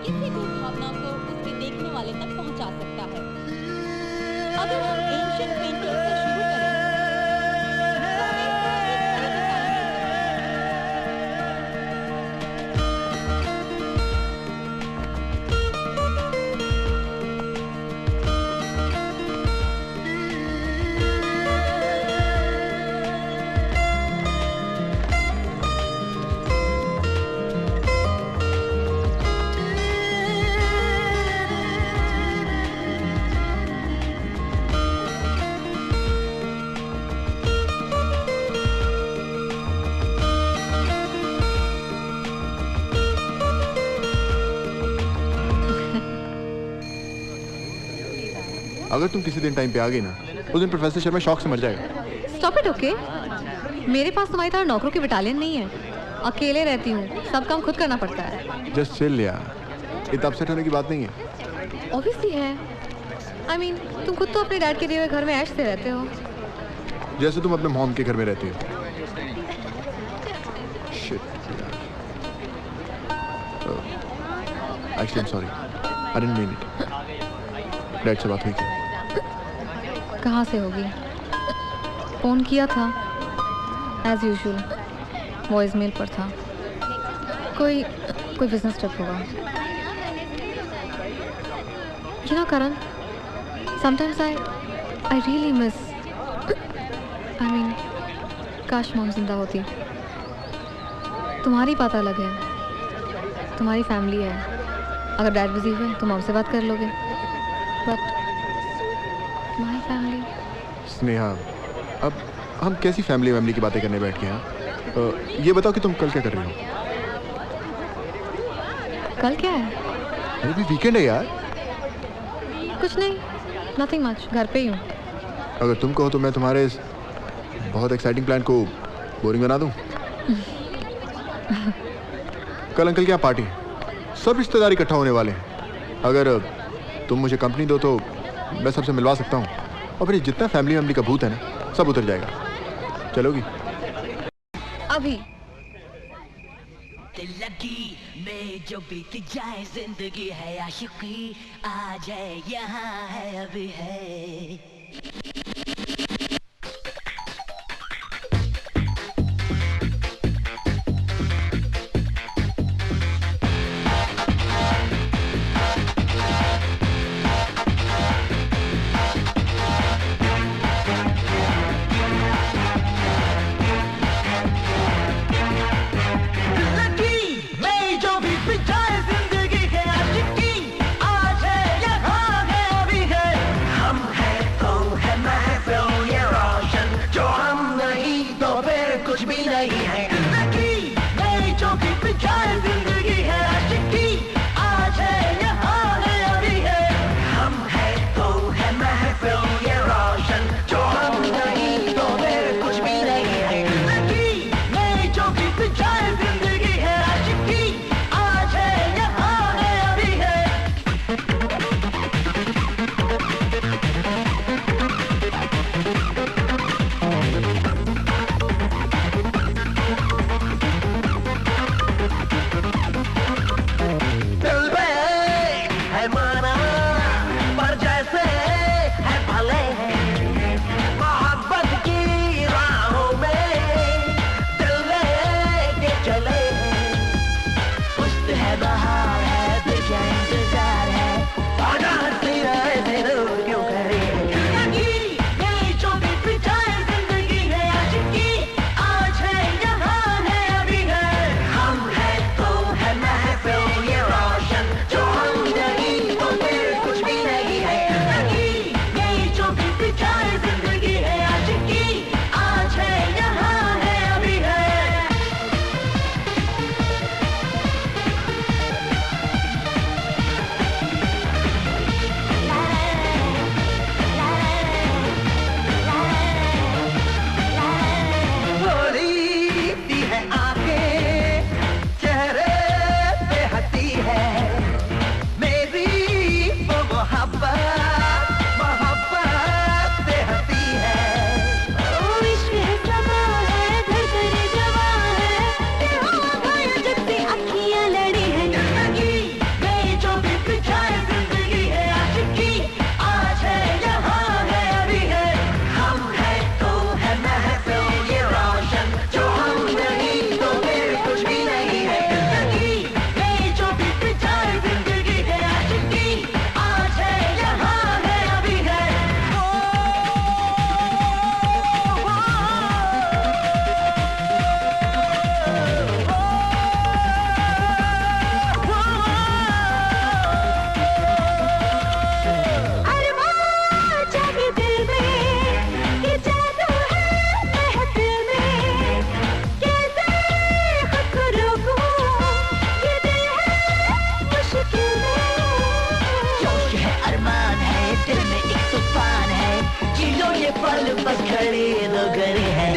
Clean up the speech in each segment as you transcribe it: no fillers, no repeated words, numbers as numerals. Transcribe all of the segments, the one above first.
किसी भी भावना को उसके देखने वाले तक पहुंचा सकता है। अगर हम एंशिएंट पेंटिंग से शुरू करें तो हमें इसका एक सही डिजाइन मिल सकता है। अगर तुम किसी दिन टाइम पे आ गई ना, उस दिन प्रोफेसर शर्मा शौक से मर जाएगा। Stop it, okay? मेरे पास तुम्हारी तरह नौकरों की बटालियन नहीं है। अकेले रहती हूँ, सब काम खुद करना पड़ता है। जस्ट चिल यार, इतना अपसेट होने की बात नहीं है। ऑब्वियसली है। I mean, तुम खुद तो अपने डैड के दिए हुए घर में ऐश से रहते हो। जैसे तुम अपने मॉम के घर में रहती हो। Shit. Actually, I'm sorry. I didn't mean it. Dad से बात हुई क्या? कहाँ से होगी? फ़ोन किया था एज यूजुअल, वॉइस मेल पर था। कोई बिजनेस ट्रिप होगा। You know Karan, sometimes I really miss, I mean काश मॉम जिंदा होती। तुम्हारी बात अलग है, तुम्हारी फैमिली है। अगर डैड बिजी हुए तो मॉम से बात कर लोगे, बट माय फैमिली। स्नेहा, अब हम कैसी फैमिली की बातें करने बैठ गए हैं? ये बताओ कि तुम कल क्या कर रही हो? कल क्या है? अरे भी वीकेंड है यार। कुछ नहीं, नथिंग मच, घर पे ही हूँ। अगर तुम कहो तो मैं तुम्हारे इस बहुत एक्साइटिंग प्लान को बोरिंग बना दूं। कल अंकल के यहाँ पार्टी है, सब रिश्तेदार इकट्ठा होने वाले हैं। अगर तुम मुझे कंपनी दो तो मैं सबसे मिलवा सकता हूँ, और फिर जितना फैमिली का भूत है ना, सब उतर जाएगा। चलोगी? अभी दिल लगी में जो बीत जाए, जिंदगी है आशिकी, आ जाए यहाँ है अभी है। हम है तो बस खड़ी दो गरी है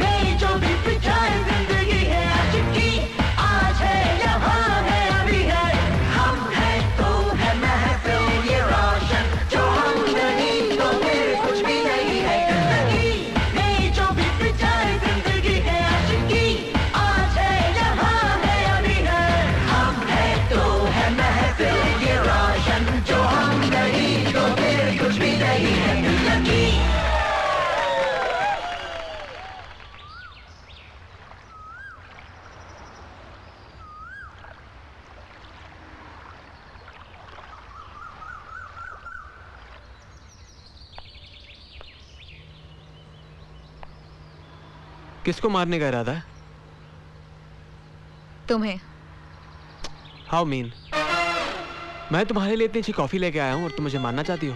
नहीं जो भी पिछाए जिंदगी है आशिकी आज है यहाँ है अभी है हम है तो है महफिल ये रोशन जो हम नहीं तो फिर कुछ भी नहीं है जिंदगी नहीं जो भी पिछाए जिंदगी है आशिकी आज है यहाँ है अभी है हम है तो है महफिल ये रोशन जो हम नहीं तो फिर कुछ भी नहीं है जिंदगी किसको मारने का इरादा है? तुम्हें। How mean? मैं तुम्हारे लिए इतनी अच्छी कॉफी लेके आया हूँ और तुम मुझे मारना चाहती हो?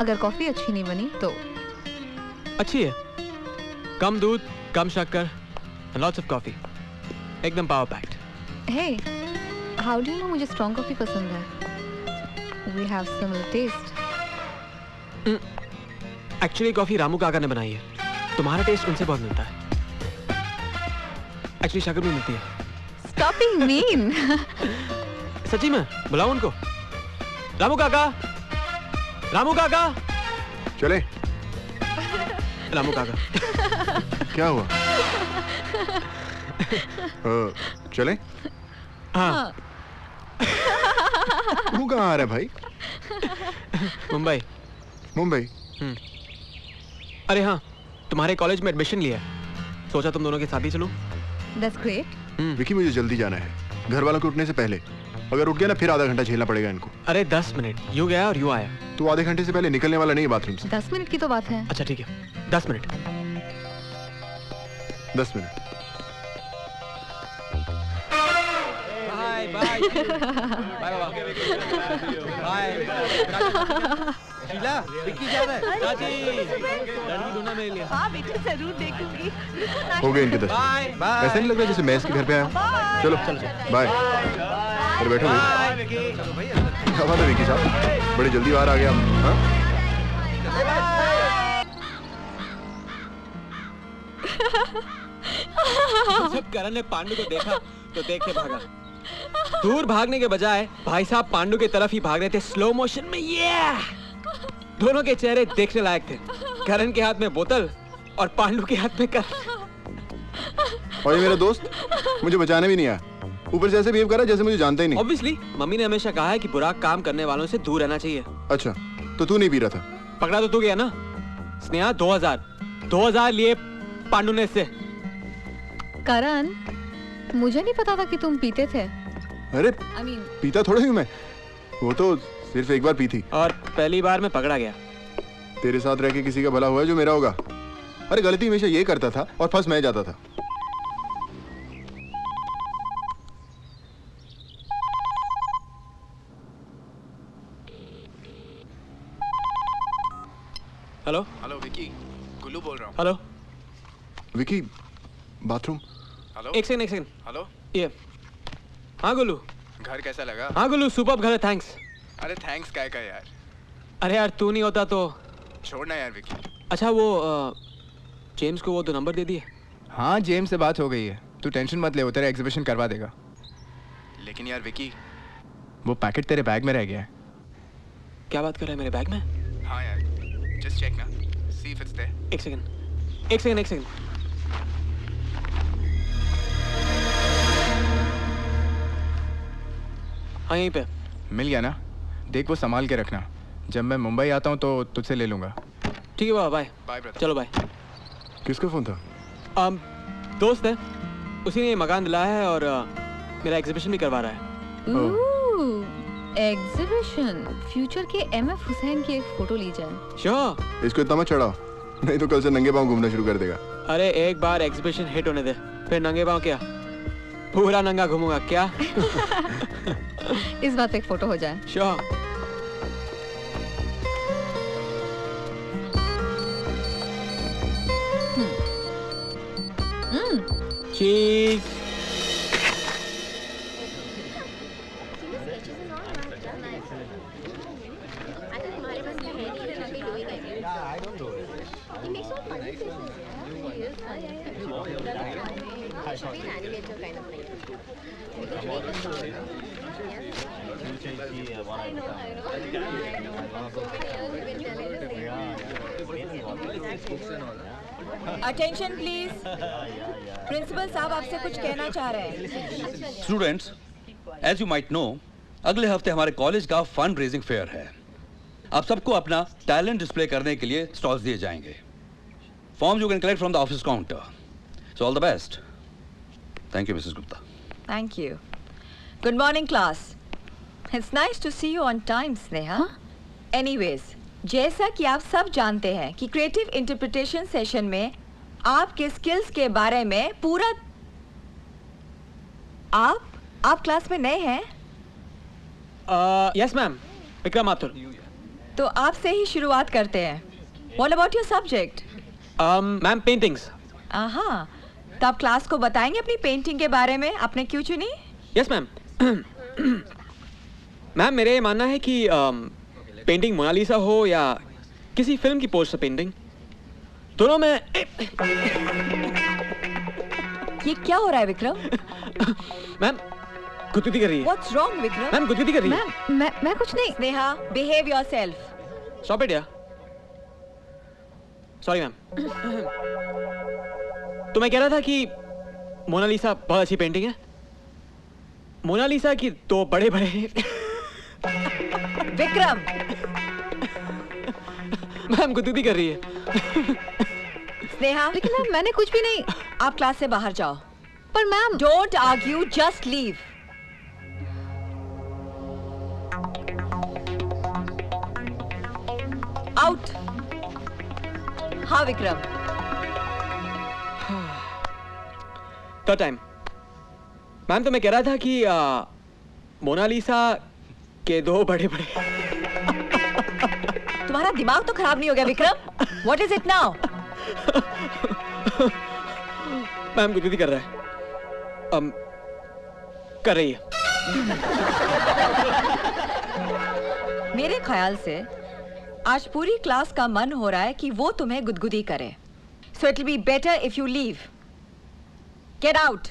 अगर कॉफी अच्छी नहीं बनी तो अच्छी है, कम दूध, कम शक्कर, लॉट्स ऑफ कॉफी, एकदम power packed. Hey, how do you know मुझे स्ट्रॉन्ग कॉफी पसंद है? We have similar taste. Actually coffee Ramu Kaka ने बनाई है, तुम्हारा टेस्ट उनसे बहुत मिलता है। एक्चुअली शक्कर भी मिलती है। Stop being mean. सच्ची में, बुलाओ उनको। रामू काका, रामू काका। चले। रामू काका। क्या हुआ? चले? हाँ। तू कहाँ आ रहा है भाई? मुंबई। मुंबई? अरे हाँ, तुम्हारे कॉलेज में एडमिशन लिया है, सोचा तुम दोनों के साथ ही चलूं। That's great. विकी मुझे जल्दी जाना है, घर वालों के उठने से पहले। अगर उठ गया ना फिर आधा घंटा झेलना पड़ेगा इनको। अरे 10 मिनट, यूं गया और यूं आया। तू आधे घंटे से पहले निकलने वाला नहीं है बाथरूम से। 10 मिनट की तो बात है। अच्छा ठीक है, 10 minute. 10 minute. Bye bye bye bye. Sheela, Vicky जा रहा है। चाची, लड़की ढूंढना मेरे लिए। हाँ बेटा जरूर देखूंगी। हो गए इनके 10। Bye bye. ऐसा नहीं लग रहा जैसे मैं इसके घर पे आया हूँ। चलो बाय। अरे बैठो भाई। क्या बात है विकी साहब, बड़ी जल्दी बाहर आ गया। हाँ? जब करण ने पांडु को देखा तो देख के भागा। दूर भागने के बजाय भाई साहब पांडु की तरफ ही भाग रहे थे स्लो मोशन में। ये दोनों के चेहरे देखने लायक थे, करण के हाथ में बोतल और पांडु के हाथ में करण। और ये मेरा दोस्त मुझे बचाने भी नहीं आया, ऊपर से ऐसे बिहेव कर रहा है जैसे मुझे जानता ही नहीं। ऑब्वियसली मम्मी ने हमेशा कहा है कि बुरा काम करने वालों से दूर रहना चाहिए। अच्छा, तो तू नहीं पी रहा था? पकड़ा तो तू गया ना। स्नेहा 2000 लिए पांडु ने इससे। करण, मुझे नहीं पता था कि तुम पीते थे। अरे I mean, पीता थोड़ा हूँ मैं, वो तो सिर्फ एक बार पी थी। और पहली बार मैं पकड़ा गया। तेरे साथ रह के किसी का भला हुआ है जो मेरा होगा? अरे गलती हमेशा ये करता था और फंस मैं जाता था। हेलो हेलो विकी, गुल्लू बोल रहा हूँ। Hello Vicky, bathroom. हेलो एक सेकंड। हेलो, ये हाँ गुल्लू। घर कैसा लगा? हाँ गुल्लू, सुपर्ब घर है, थैंक्स। अरे थैंक्स काय का यार, अरे यार तू नहीं होता तो। छोड़ना यार विकी। अच्छा वो जेम्स को वो 2 नंबर दे दिए? हाँ जेम्स से बात हो गई है, तू टेंशन मत ले, वो तेरा एग्जीबिशन करवा देगा। लेकिन यार विकी, वो पैकेट तेरे बैग में रह गया है। क्या बात कर रहा है, मेरे बैग में? हाँ यार, जस्ट चेक ना, सी इफ इट्स देयर। एक सेकंड। हाँ यहीं पे। मिल गया ना? देख वो संभाल के रखना, जब मैं मुंबई आता हूँ तो तुझसे ले लूँगा। ठीक है बाबा, बाय। Bye brother. चलो बाय। किसका फोन था? दोस्त है, उसी ने मकान दिलाया है और मेरा एग्जीबिशन भी करवा रहा है। एग्जीबिशन। फ्यूचर के MF हुसैन की एक फोटो ली जाए। श्योर। इसको इतना मत चढ़ाओ, नहीं तो कल से नंगे पांव घूमना शुरू कर देगा। अरे एक बार एग्जीबिशन हिट होने दे, फिर नंगे पांव क्या, पूरा नंगा घूमूंगा क्या? इस बात पे एक फोटो हो जाए। श्योर। चीज। अटेंशन प्लीज, प्रिंसिपल साहब आपसे कुछ कहना चाह रहे हैं। Students, as you might know, अगले हफ्ते हमारे कॉलेज का फंड रेजिंग फेयर है। आप सबको अपना टैलेंट डिस्प्ले करने के लिए स्टॉल्स दिए जाएंगे। Form you can collect from the office counter. So all the best. Thank you Mrs Gupta. Thank you. Good morning class. It's nice to see you on time Sneha. Anyways, जैसा कि आप सब जानते हैं कि क्रिएटिव इंटरप्रिटेशन सेशन में आपके skills के बारे में पूरा आप क्लास में नए हैं? Yes ma'am, Vikram Mathur. तो आपसे ही शुरुआत करते हैं। What about your subject? Ma'am paintings. हाँ, तो आप क्लास को बताएंगे अपनी पेंटिंग के बारे में, आपने क्यों चुनी? Yes ma'am. मैम मेरा ये मानना है कि पेंटिंग मोनालिसा हो या किसी फिल्म की पोस्टर पेंटिंग, दोनों में ये क्या हो रहा है विक्रम? मैम गुदगुदी कर रही है। What's wrong Vikram? मैम गुदगुदी कर रही है। मैं कुछ नहीं। Sneha, behave yourself. Stop it यार। Sorry ma'am. तो मैं कह रहा था कि मोनालिसा बहुत अच्छी पेंटिंग है। मोनालिसा की दो बड़े बड़े विक्रम, मैम गुदगुदी कर रही है। स्नेहा, लेकिन मैम मैंने कुछ भी नहीं। आप क्लास से बाहर जाओ। पर ma'am Don't argue, just leave. Out. हाँ विक्रम। Third time. मैम तो मैं कह रहा था कि मोनालिसा के दो बड़े बड़े। तुम्हारा दिमाग तो खराब नहीं हो गया Vikram? What is it now? Ma'am गुदगुदी कर रहा है। कर रही है। मेरे ख्याल से आज पूरी क्लास का मन हो रहा है कि वो तुम्हें गुदगुदी करे। So it will be better if you leave. Get out.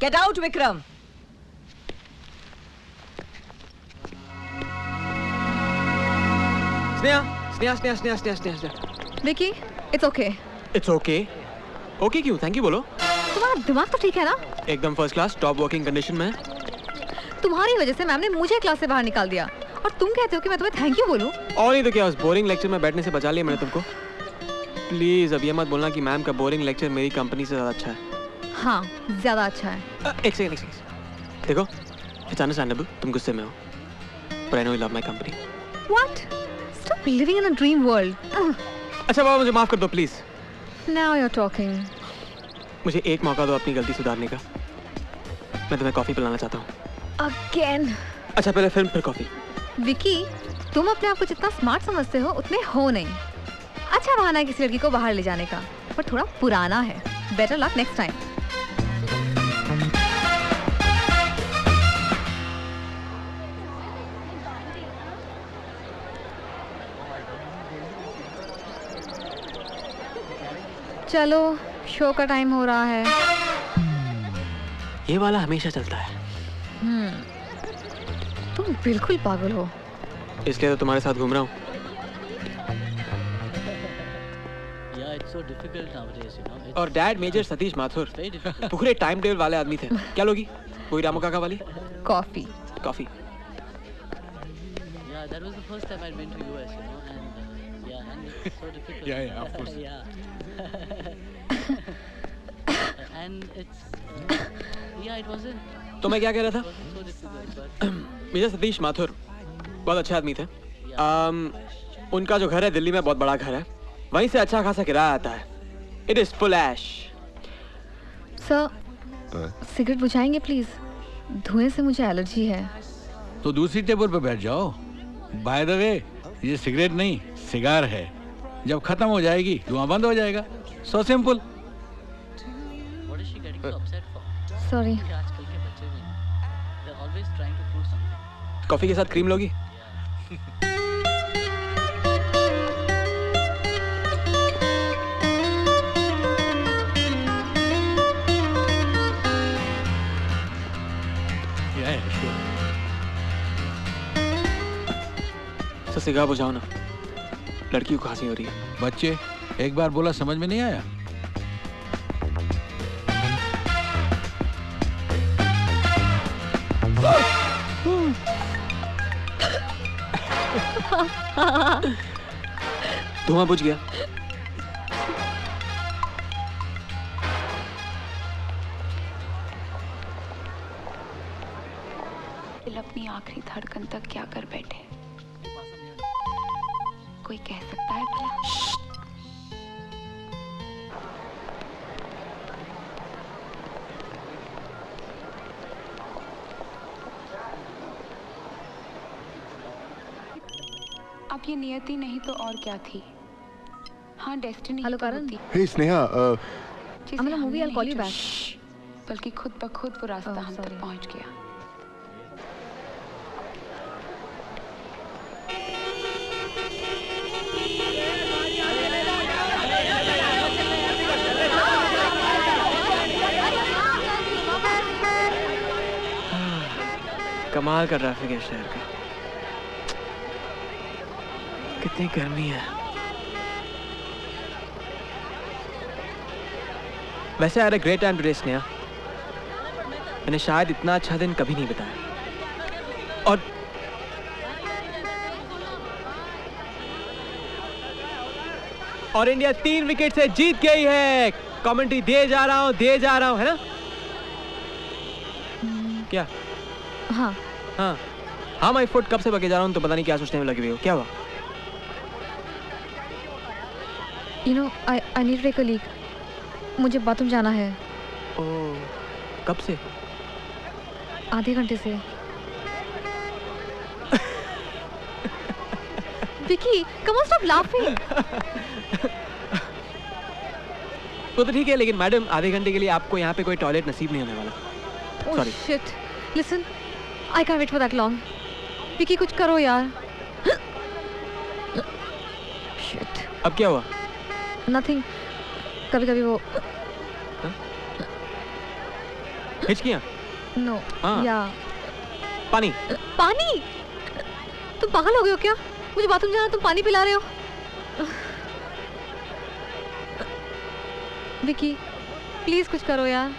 Get out, Vikram. Sneha. Vicky, it's okay. It's okay. Okay क्यों? थैंक यू बोलो। तुम्हारा दिमाग तो ठीक है ना? एकदम first class, top working condition में। तुम्हारी वजह से मैम ने मुझे क्लास से बाहर निकाल दिया और तुम कहते हो कि मैं तुम्हें थैंक यू बोलूं? और नहीं तो क्या, उस बोरिंग लेक्चर में बैठने से बचा लिया मैंने तुमको। प्लीज अब ये मत बोलना कि मैम का बोरिंग लेक्चर मेरी कंपनी से ज्यादा अच्छा है। हाँ, ज्यादा अच्छा है। एक सेकंड। देखो, इट्स अंडरस्टैंडेबल तुम गुस्से में हो, पर I know you love my company. What? Stop living in a dream world. अच्छा बाबा, मुझे माफ कर दो प्लीज। Now you're talking. मुझे एक मौका दो अपनी गलती सुधारने का। मैं तुम्हें कॉफी पिलाना चाहता हूँ। Again. अच्छा पहले फिल्म फिर कॉफी। विकी, तुम अपने आप को जितना स्मार्ट समझते हो उतने हो नहीं। अच्छा बहाना है किसी लड़की को बाहर ले जाने का, पर थोड़ा पुराना है। Better luck next time. चलो, शो का टाइम हो रहा है। ये वाला हमेशा चलता है। तुम बिल्कुल पागल हो। इसलिए तो तुम्हारे साथ घूम रहा हूँ। और डैड मेजर सतीश माथुर पूरे टाइम टेबल वाले आदमी थे। क्या लोगी? कोई रामू काका वाली coffee. Coffee. Yeah, that was the first time I'd been to US, you know, and yeah, and it's so difficult. Yeah, of course. Yeah. And it's yeah, it wasn't तो मैं क्या कह रहा था? so difficult, but major Satish Mathur बहुत अच्छे आदमी थे। उनका जो घर है दिल्ली में बहुत बड़ा घर है, वहीं से अच्छा खासा किराया आता है। इट इज फुल ऐश। सर, सिगरेट बुझाएंगे प्लीज? धुएं से मुझे एलर्जी है। तो दूसरी टेबल पर बैठ जाओ। बाय द वे, ये सिगरेट नहीं सिगार है। जब खत्म हो जाएगी धुआं बंद हो जाएगा। So simple. what is she getting so upset for? Sorry. कि आजकल के बच्चे भी they're always trying to prove something. Coffee के साथ क्रीम लोगी? Yeah, sure. सर सिगार बुझाओ ना, लड़की को खांसी हो रही है। बच्चे, एक बार बोला समझ में नहीं आया? धुआं बुझ गया। दिल अपनी आखिरी धड़कन तक क्या कर बैठे, कोई कह सकता है भला? अब ये नियति नहीं तो और क्या थी? हाँ, destiny. Hello Karan. Hey Sneha, I'm in a movie, I'll call you back. बल्कि खुद ब खुद वो रास्ता Oh, हम तक sorry. पहुंच गया। कमाल का ट्रैफिक है शहर का, कितनी गर्मी है। वैसे I had a great time today Sneha, मैंने शायद इतना अच्छा दिन कभी नहीं बिताया। और इंडिया 3 विकेट से जीत गई है। कमेंट्री दे जा रहा हूं, है ना? क्या? हाँ। हाँ मैं फुट कब से बके जा रहा हूँ, तो पता नहीं क्या सोचने में लगी हुई हो। क्या हुआ? You know, I need to take a leak. मुझे बाथरूम जाना है। ओह, कब से? आधे घंटे से। Vicky, come on, stop laughing. वो तो ठीक है, लेकिन मैडम आधे घंटे के लिए आपको यहाँ पे कोई टॉयलेट नसीब नहीं होने वाला। Oh Sorry. shit. Listen, I can't wait for that long. Vicky कुछ करो यार। Shit. अब क्या हुआ? Nothing. कभी-कभी वो हिचकियाँ? No. हाँ। या पानी? पानी? तुम पागल हो गए हो क्या? मुझे बाथरूम जाना, तुम पानी पिला रहे हो? विकी, प्लीज कुछ करो यार।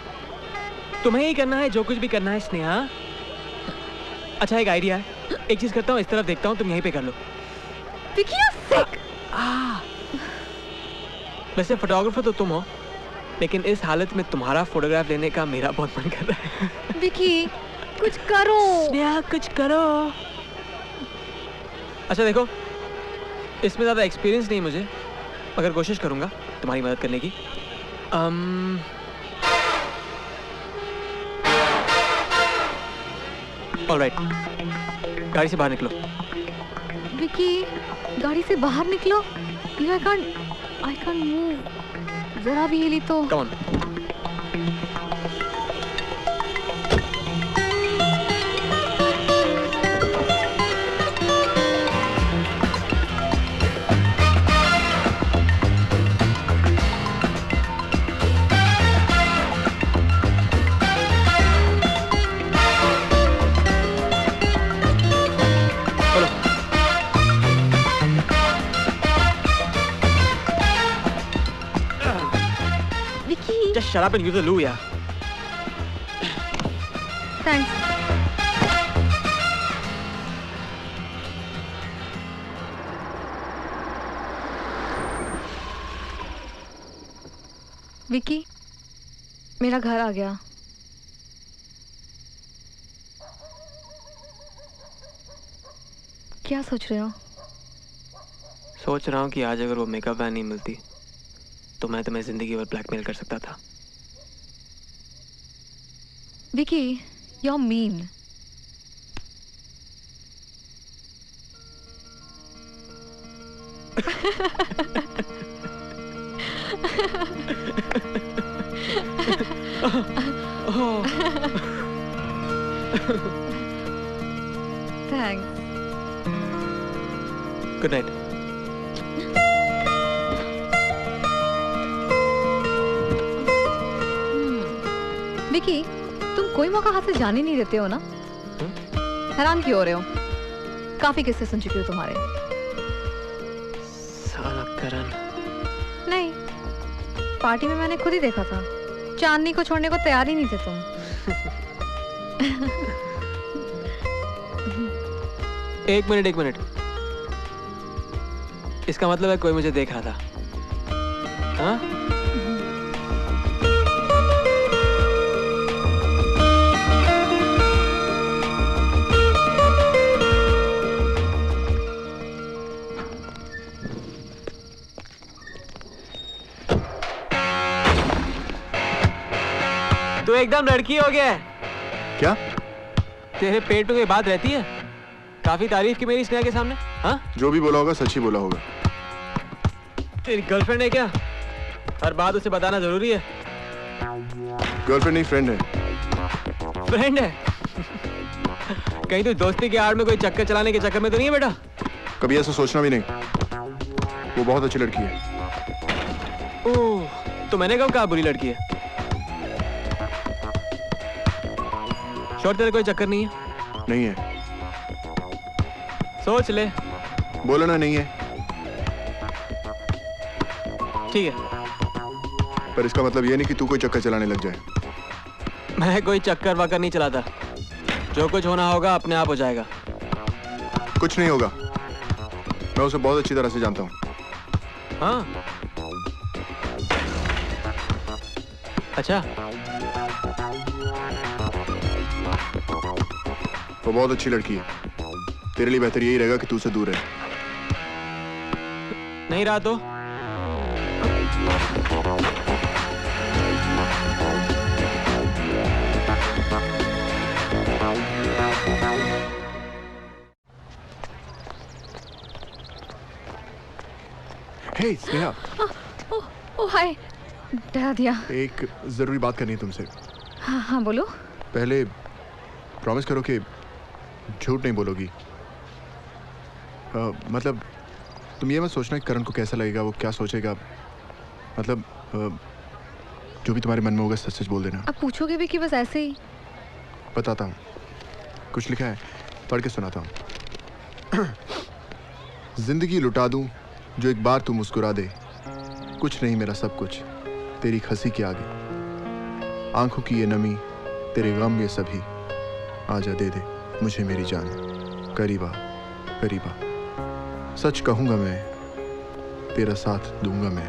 तुम्हें ही करना है जो कुछ भी करना है स्नेहा। अच्छा एक आइडिया है, एक चीज करता हूँ, इस तरफ देखता हूँ, तुम यहीं पे कर लो। Vicky, you're sick. वैसे फोटोग्राफर तो तुम हो, लेकिन इस हालत में तुम्हारा फोटोग्राफ लेने का मेरा बहुत मन कर रहा है। विकी, कुछ करो। स्नेहा कुछ करो। अच्छा देखो, इसमें ज़्यादा एक्सपीरियंस नहीं मुझे, मगर कोशिश करूँगा तुम्हारी मदद करने की। ऑलराइट, गाड़ी से बाहर निकलो। विकी, गाड़ी से बाहर निकलो। I can't move. जरा भी हिली तो। Come on. Just shut up and use the loo, yeah. Thanks. Vicky, मेरा घर आ गया। क्या सोच रहे हो? सोच रहा हूँ कि आज अगर वो मेकअप वैन नहीं मिलती तो मैं तुम्हें जिंदगी भर ब्लैकमेल कर सकता था। Vicky, you're mean. Thanks. Good night. Vicky, तुम कोई मौका हाथ से जाने नहीं देते हो ना? हैरान क्यों हो रहे हो? काफी किस्से सुन चुकी हूँ तुम्हारे। साला करण। नहीं, पार्टी में मैंने खुद ही देखा था, चांदनी को छोड़ने को तैयार ही नहीं थे तुम। एक मिनट। इसका मतलब है कोई मुझे देख रहा था। हाँ? तू एकदम लड़की हो गया है। क्या? तेरे पेट में कोई बात रहती है? काफी तारीफ की मेरी स्नेहा के सामने। हाँ? जो भी बोला होगा सच ही बोला होगा। तेरी गर्लफ्रेंड है क्या? हर बात उसे बताना जरूरी है। गर्लफ्रेंड नहीं, फ्रेंड है। फ्रेंड है? कहीं तू दोस्ती की आड़ में कोई चक्कर चलाने के चक्कर में तो नहीं है बेटा? कभी ऐसा सोचना भी नहीं। वो बहुत अच्छी लड़की है। ओह, तो मैंने कब कहा बुरी लड़की है? श्योर तेरे कोई चक्कर नहीं है? नहीं है। सोच ले। बोलो ना नहीं है। ठीक है, पर इसका मतलब ये नहीं कि तू कोई चक्कर चलाने लग जाए। मैं कोई चक्कर वक्कर नहीं चलाता। जो कुछ होना होगा अपने आप हो जाएगा। कुछ नहीं होगा। मैं उसे बहुत अच्छी तरह से जानता हूँ। हाँ? अच्छा। वो बहुत अच्छी लड़की है। तेरे लिए बेहतर यही रहेगा कि तू उसे दूर रहे। नहीं रहा तो? हे स्नेहा। ओह हाय, डरा दिया। एक जरूरी बात करनी है तुमसे। हाँ बोलो। पहले प्रॉमिस करो कि झूठ नहीं बोलोगी। मतलब तुम ये मत सोचना कि करण को कैसा लगेगा, वो क्या सोचेगा। मतलब जो भी तुम्हारे मन में होगा सच सच बोल देना। अब पूछोगे भी कि बस ऐसे ही? बताता हूँ, कुछ लिखा है, पढ़ के सुनाता हूँ। जिंदगी लुटा दूँ जो एक बार तू मुस्कुरा दे, कुछ नहीं मेरा सब कुछ तेरी हंसी के आगे, आंखों की ये नमी तेरे गम ये सभी, आजा दे दे मुझे मेरी जान, करीबा करीबा। सच कहूँगा मैं, तेरा साथ दूंगा मैं,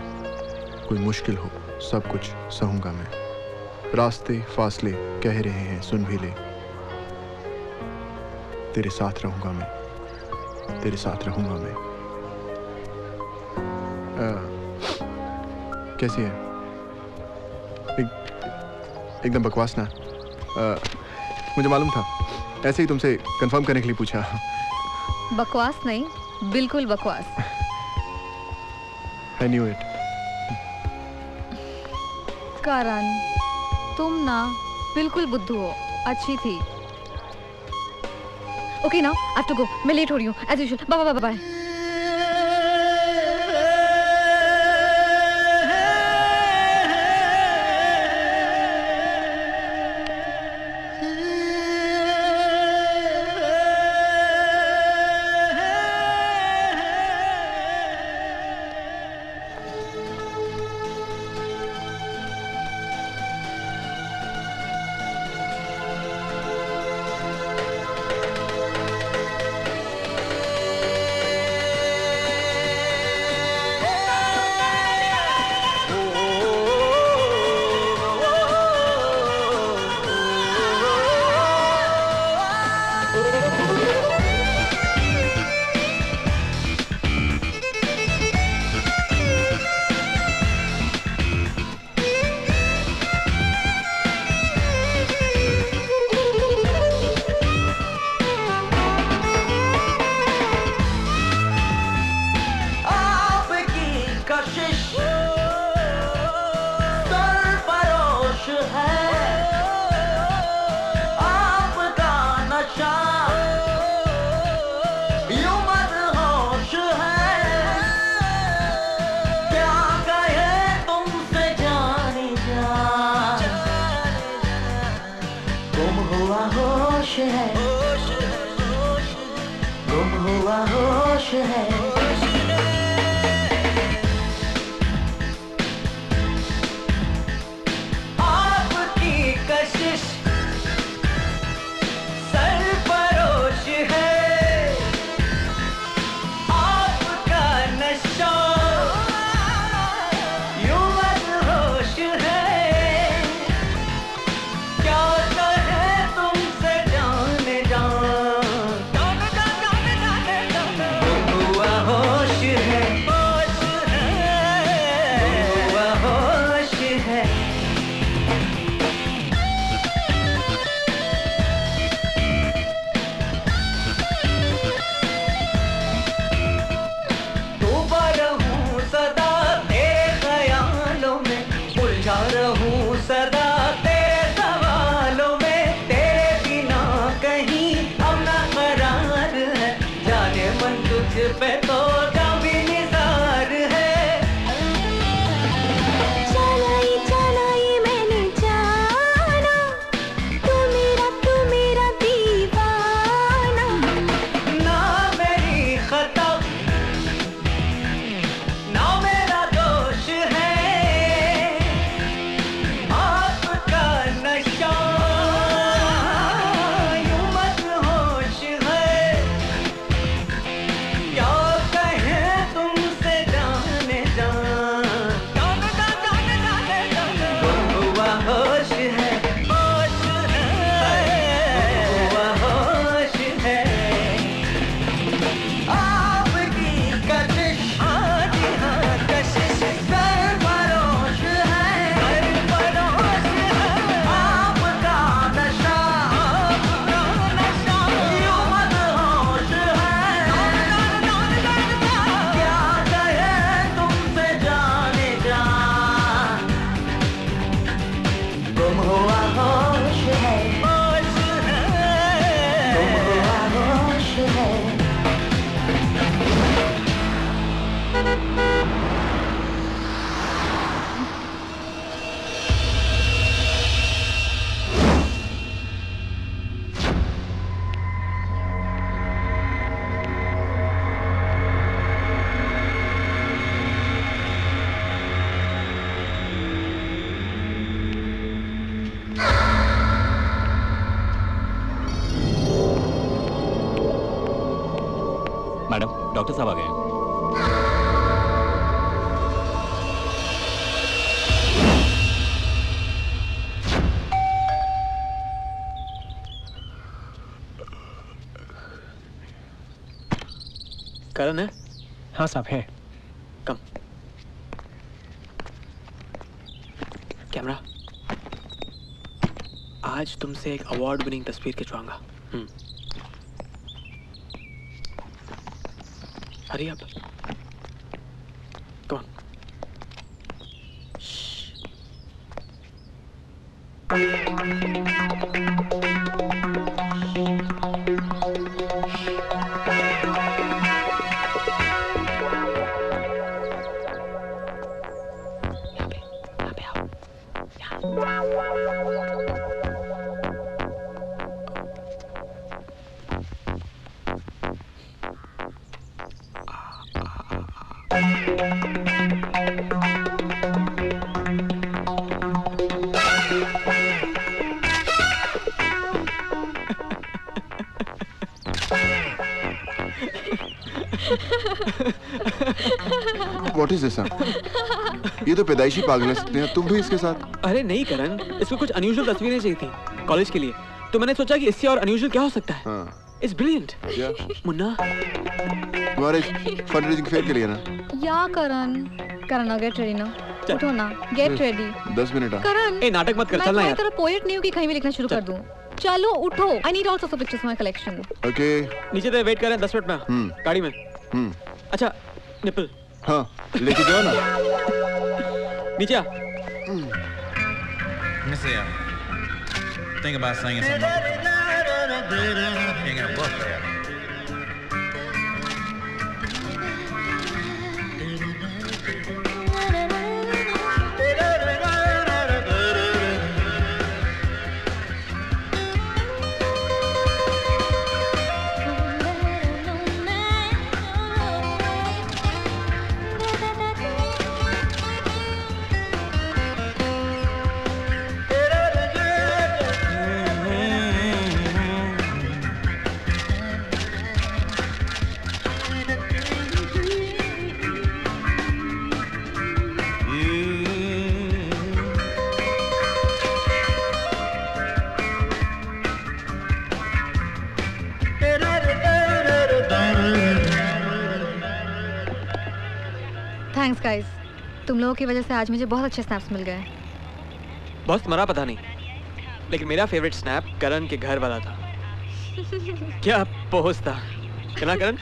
कोई मुश्किल हो सब कुछ सहूँगा मैं। रास्ते फासले कह रहे हैं सुन भी ले, तेरे साथ रहूँगा मैं, तेरे साथ रहूँगा मैं। कैसी है? एकदम बकवास ना? मुझे मालूम था, ऐसे ही तुमसे कंफर्म करने के लिए पूछा। बकवास नहीं, बिल्कुल बकवास। I knew it. करण, तुम ना बिल्कुल बुद्धू हो। अच्छी थी। ओके ना, आई हैव टू गो। मैं लेट हो रही हूँ as usual. Bye bye bye. हुआ होश है, गुम हुआ होश है। आपकी कशिश सरफरोश है, आपका नशा यूं मदहोश है। क्या कहे तुमसे जाने जान, गुम हुआ होश है, गुम हुआ होश है। डूबा रहूं सदा तेरे ख्यालों में, उलझा रहूं सदा तेरे सवालों में। तेरे बिना कहीं अब ना करार है, जाने मन तुझ पे तो कभी निसार है। चलाई मैंने जाना, तू मेरा दीवाना। ना मेरी खता ना मेरा दोष है, आपका नशा यूं मदहोश है। क्या कहें तुमसे जाने जान, गुम हुआ होश है, गुम हुआ होश है। आपकी कशिश, हाँ जी हाँ कशिश सरफरोश है, सरफरोश है। आपका नशा यूं मदहोश है। क्या कहे तुमसे जाने जान, गुम हुआ होश है, गुम हुआ होश है। मैडम, डॉक्टर साहब आ गए हैं। करण है? हाँ साहब है। कम। कैमरा, आज तुमसे एक अवार्ड विनिंग तस्वीर खिंचवाऊंगा। Hurry up. Come on. What is this, ये तो पैदाइशी पागल है, तुम भी इसके साथ? अरे नहीं करण, इसको कुछ अनयूजुअल तस्वीरें चाहिए थी कॉलेज के लिए, तो मैंने सोचा कि इससे और अनयूजुअल क्या हो सकता है। It's brilliant. मुन्ना, तुम्हारे फंड रेजिंग फेयर के लिए ना? या करण, करण गेट रेडी ना, उठो ना, गेट रेडी। 10 मिनट। करण, ए नाटक मत कर, चलना यार। मैं तेरा पोएट नहीं हूँ कि कहीं भी लिखना शुरू कर दूँ। चलो उठो, I need also some pictures my collection. Okay. नीचे तो वेट करें 10 मिनट में गाड़ी में। अच्छा निपल। हाँ लेके जाओ ना। नीचे आ। Missy, think about singing something. You ain't gonna book that. Thanks guys, तुम लोगों की वजह से आज मुझे बहुत अच्छे स्नैप्स मिल गए। बॉस तुम्हारा पता नहीं, लेकिन मेरा फेवरेट स्नैप करण के घर वाला था। क्या पोज था, क्या करण?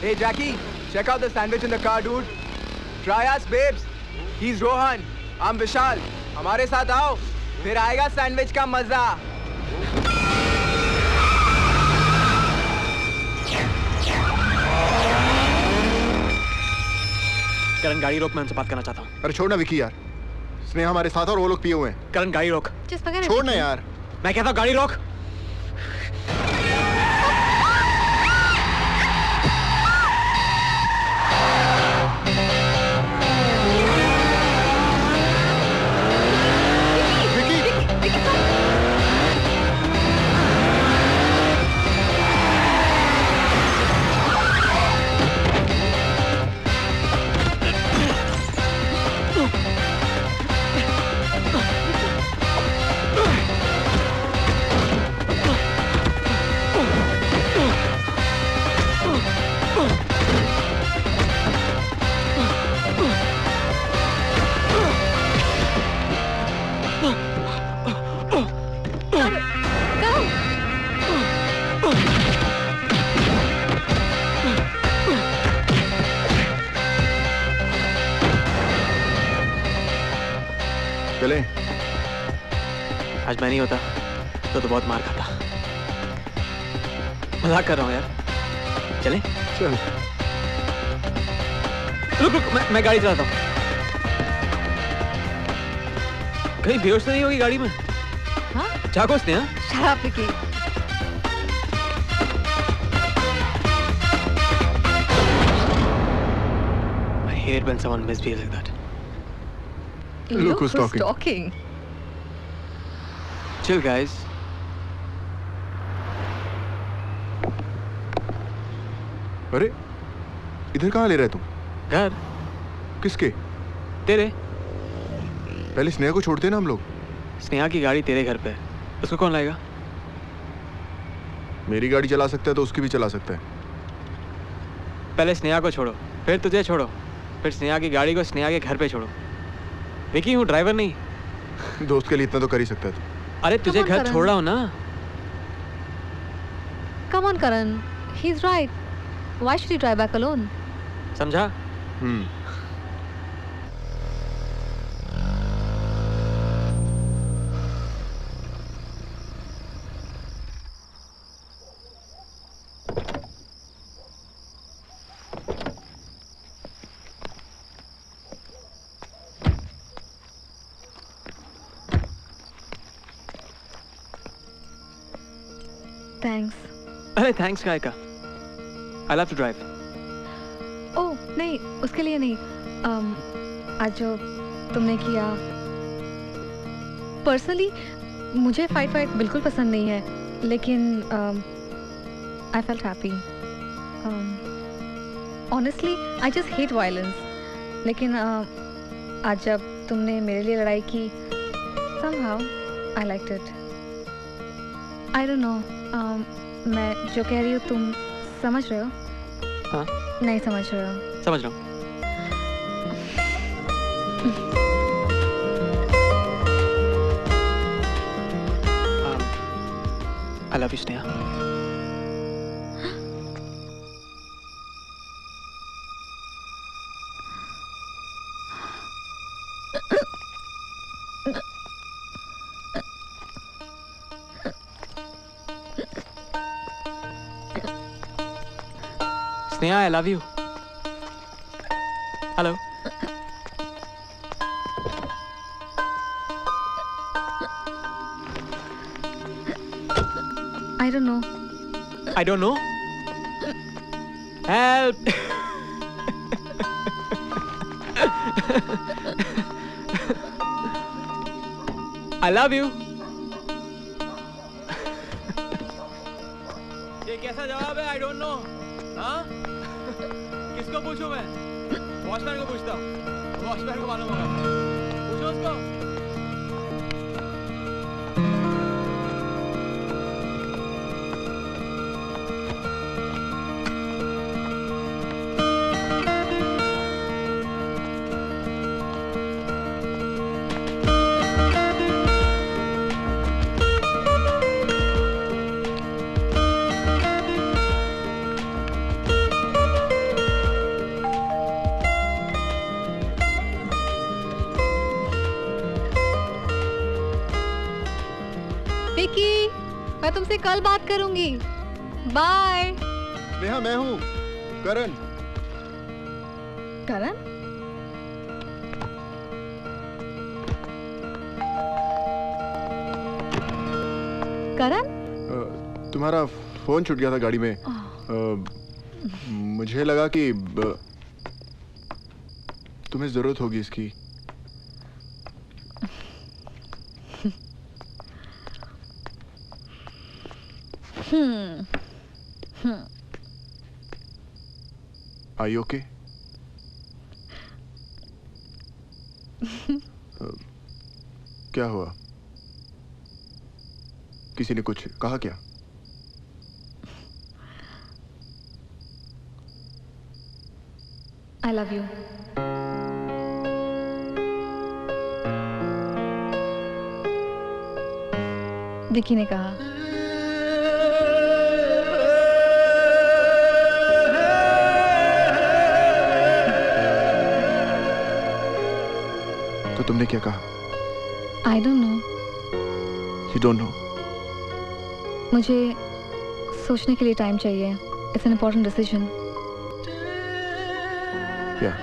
Hey Jackie, check out the sandwich in the car, dude. Try us, babes. He's Rohan. I'm Vishal. हमारे साथ आओ, फिर आएगा सैंडविच का मजा। करण गाड़ी रोक, मैं उनसे बात करना चाहता हूँ। अरे छोड़ ना विकी यार, स्नेहा हमारे साथ और वो लोग पिए हुए हैं। करण गाड़ी रोक। छोड़ ना यार, मैं कहता हूँ गाड़ी रोक। चले? आज मैं नहीं होता तो बहुत मार खाता। मजाक कर रहा हूँ यार। चले? चल। रुक रुक, मैं गाड़ी चलाता हूँ। कहीं बेहोश तो नहीं होगी गाड़ी में? हाँ? चाको स्नेहा? शराब Vicky. I hate when someone misbehaves like that. Look who's talking. Chill guys. अरे इधर कहाँ ले रहे तुम? घर। किसके? तेरे। पहले स्नेहा को छोड़ते ना हम लोग। स्नेहा की गाड़ी तेरे घर पे है, उसको कौन लाएगा? मेरी गाड़ी चला सकता है तो उसकी भी चला सकता है। पहले स्नेहा को छोड़ो, फिर तुझे छोड़ो, फिर स्नेहा की गाड़ी को स्नेहा के घर पे छोड़ो। विकी हूँ, ड्राइवर नहीं। दोस्त के लिए इतना तो कर ही सकता है तू। अरे तुझे घर छोड़ रहा हूँ ना। Come on Karan, he's right. Why should he drive back alone? समझा? Thanks. अरे थैंक्स काय का? I love to drive. ओह नहीं, उसके लिए नहीं। आज जो तुमने किया, पर्सनली मुझे फाइट बिल्कुल पसंद नहीं है, लेकिन I felt happy. Honestly, I just hate violence. लेकिन आज जब तुमने मेरे लिए लड़ाई की, somehow I liked it. I don't know. मैं जो कह रही हूँ तुम समझ रहे हो? हाँ? नहीं समझ रहे हो? समझ रहा हूँ। I love you, Sneha. Sneha, I love you. Hello. I don't know. I don't know. Help. I love you. ये कैसा जवाब है? I don't know. हाँ? किसको पूछूं मैं? वॉचमैन को पूछता हूँ। वॉचमैन को मालूम होगा। पूछो उसको। मैं तुमसे कल बात करूंगी। बाय। नेहा, मैं हूँ करण। करण? करण? तुम्हारा फोन छूट गया था गाड़ी में। मुझे लगा कि तुम्हें जरूरत होगी इसकी। Are you okay? क्या हुआ? किसी ने कुछ कहा क्या? I love you. विकी ने कहा। तो तुमने क्या कहा? I don't know. You don't know? मुझे सोचने के लिए टाइम चाहिए। It's an important decision. Yeah.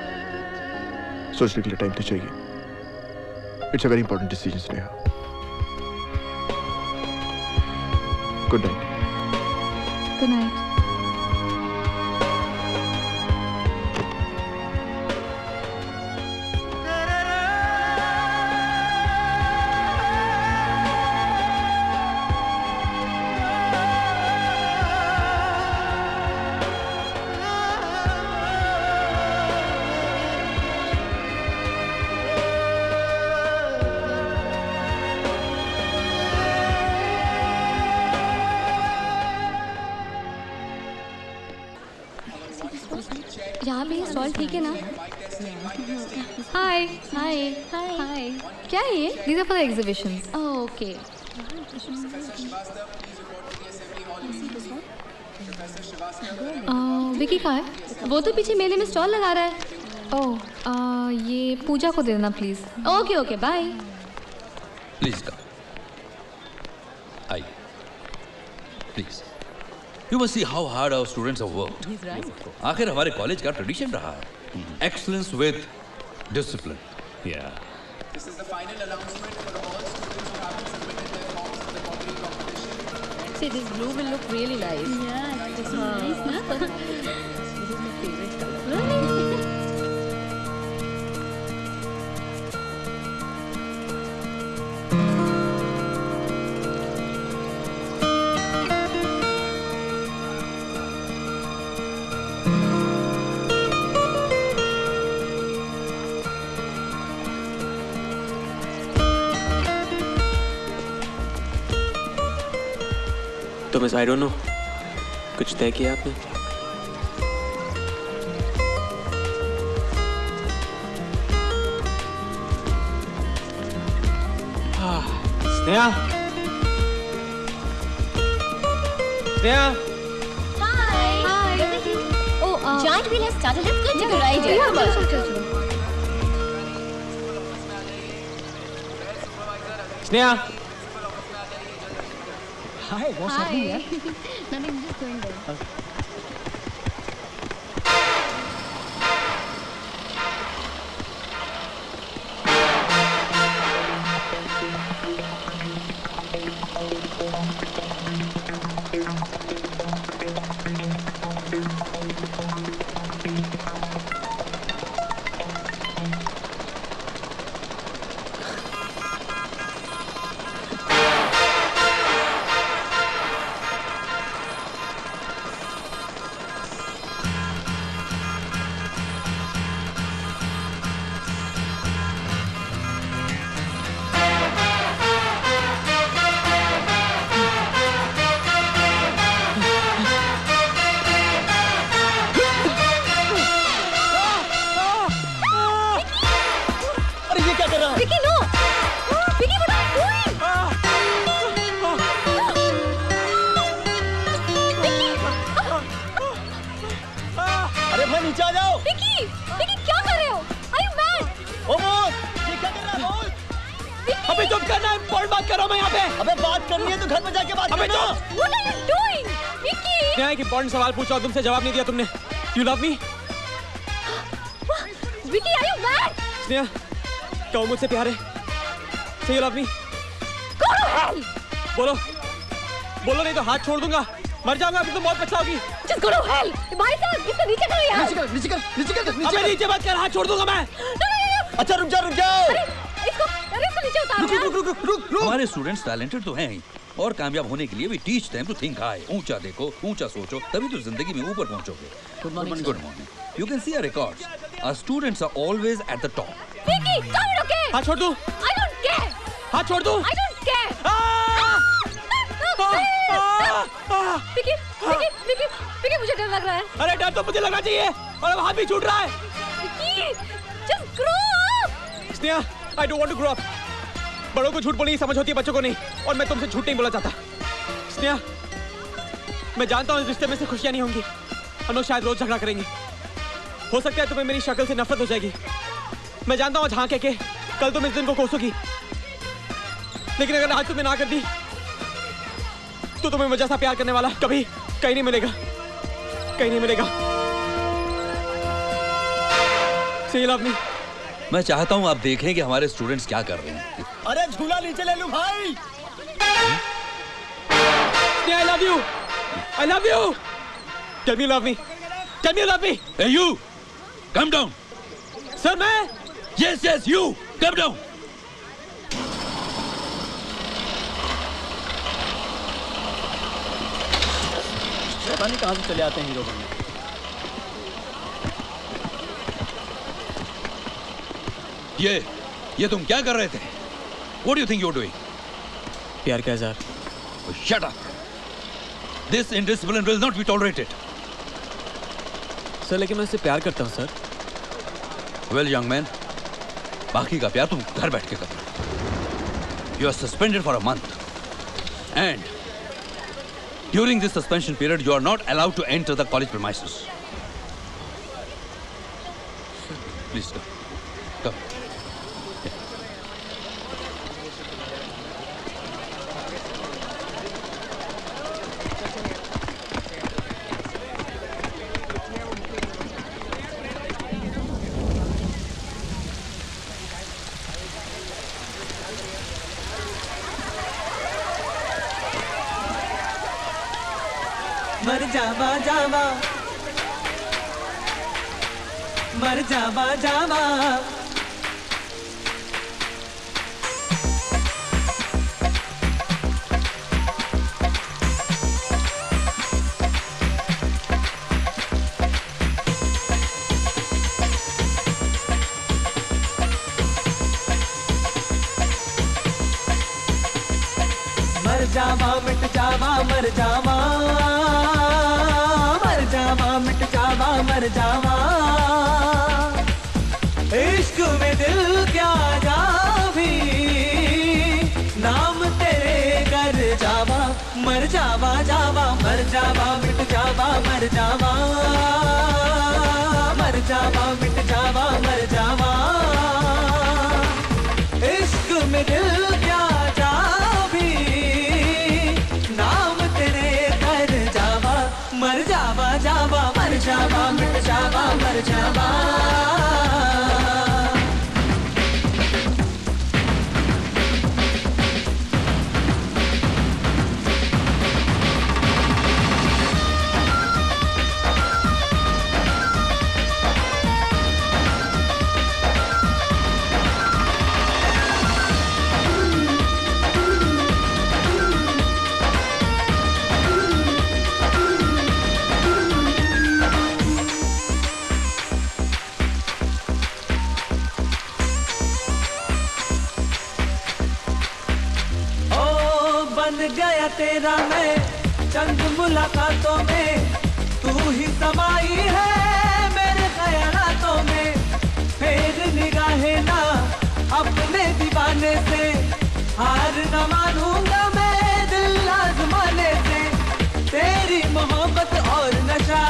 सोचने के लिए टाइम तो चाहिए। It's a very important decision, Sneha. Good night. Good night. यहाँ पे स्टॉल ठीक है ना? Hi. हाय हाय। क्या है ये? These are for the exhibitions. Okay. Vicky कहाँ है? वो तो पीछे मेले में स्टॉल लगा रहा है। ओह, ये पूजा को दे देना please. Okay okay bye. Please come. आइए please. You must see how hard our students have worked. आखिर हमारे कॉलेज का ट्रेडिशन रहा है, excellence with discipline. Yeah. This is the final announcement for all students who haven't submitted their forms for the pottery competition. See, this blue will look really nice. Yeah, this is nice, na? This is my favorite color. Really? तो miss I don't know, कुछ तय किया आपने? Sneha, Sneha. Hi. Oh, giant wheel has started. Let's go take a ride. Yeah, Come on. चलो। Sneha. Hi, what's happening here? Nothing, just going there. नीचे आ जाओ। विकी, विकी क्या कर रहे हो? Are you mad? ओ मोर, ये क्या कर रहा है मोर? अबे चुप करना, इम्पोर्टेंट बात कर रहा हूँ मैं यहाँ पे। अबे बात करनी है तो घर पे जाके बात अबे करना। What are you doing? Vicky! Sneha एक इम्पोर्टेंट सवाल पूछा और तुमसे जवाब नहीं दिया तुमने। You love me? Vicky, are you mad? Sneha, क्या वो मुझसे प्यार है? Say you love me? Go to hell! बोलो, बोलो नहीं तो हाथ छोड़ दूंगा। मर जाऊंगा फिर तो बहुत पछताओगी। Just go to hell! भाई साहब, इसको नीचे करो यार। नीचे कर। अबे नीचे मत कर, हाथ छोड़ दूंगा मैं। अच्छा रुक जाओ। अरे इसको नीचे उतारो। रुक। हमारे स्टूडेंट्स टैलेंटेड तो हैं ही, और कामयाब होने के लिए भी teach them to think high. ऊंचा देखो, ऊंचा सोचो, तभी तो जिंदगी में ऊपर पहुंचोगे। Good morning. You can see our records, our students are always at the top. Vicky, come it okay? हाथ छोड़ दूं? I don't care. हाथ छोड़ दूं? I don't care. विकी, मुझे डर लग रहा है। अरे डर तो मुझे लगना चाहिए, और अब हाथ भी छूट रहा है। Vicky, just grow up. Sneha, I don't want to grow up. बड़ों को झूठ बोलने की समझ होती है, बच्चों को नहीं, और मैं तुमसे झूठ नहीं बोलना चाहता। स्नेहा, मैं जानता हूँ इस रिश्ते में से खुशियाँ नहीं होंगी। हम लोग शायद रोज झगड़ा करेंगे। हो सकता है तुम्हें मेरी शक्ल से नफरत हो जाएगी। मैं जानता हूँ झांक के कल तुम इस दिन को कोसोगी, लेकिन अगर आज तुमने ना कर दी तो तुम्हें मुझे ऐसा प्यार करने वाला कभी कहीं नहीं मिलेगा। Say you love me? मैं चाहता हूं आप देखें कि हमारे स्टूडेंट्स क्या कर रहे हैं। अरे झूला नीचे ले लो भाई। I love you. Tell me you love me. Hey you, come down. Sir मैं? Yes, you, come down. पता नहीं कहाँ से चले आते हैं हीरो बनने। ये तुम क्या कर रहे थे? What do you think you're doing? प्यार का इज़हार। Shut up. This indiscipline will not be tolerated. Sir लेकिन मैं इससे प्यार करता हूँ सर। Well, young man, बाकी का प्यार तुम घर बैठ के करना। You are suspended for a month, and during this suspension period, you are not allowed to enter the college premises. Please come. मर जावा मिट जावा मर जावा मिट जावा मर जावा इश्क में दिल क्या जा भी नाम तेरे कर जावा मर जावा मर जावा मिट जावा मर जावा मिट जावा मर जावा इश्क में दिल क्या जा भी नाम तेरे कर जावा मर जावा मर जावा मिट जावा मर जावा गया तेरा मैं चंद मुलाकातों में तू ही समाई है मेरे ख्यालातों में फेर निगाहें ना अपने दीवाने से हार न मानूंगा मैं दिल आजमाने से तेरी मोहब्बत और नशा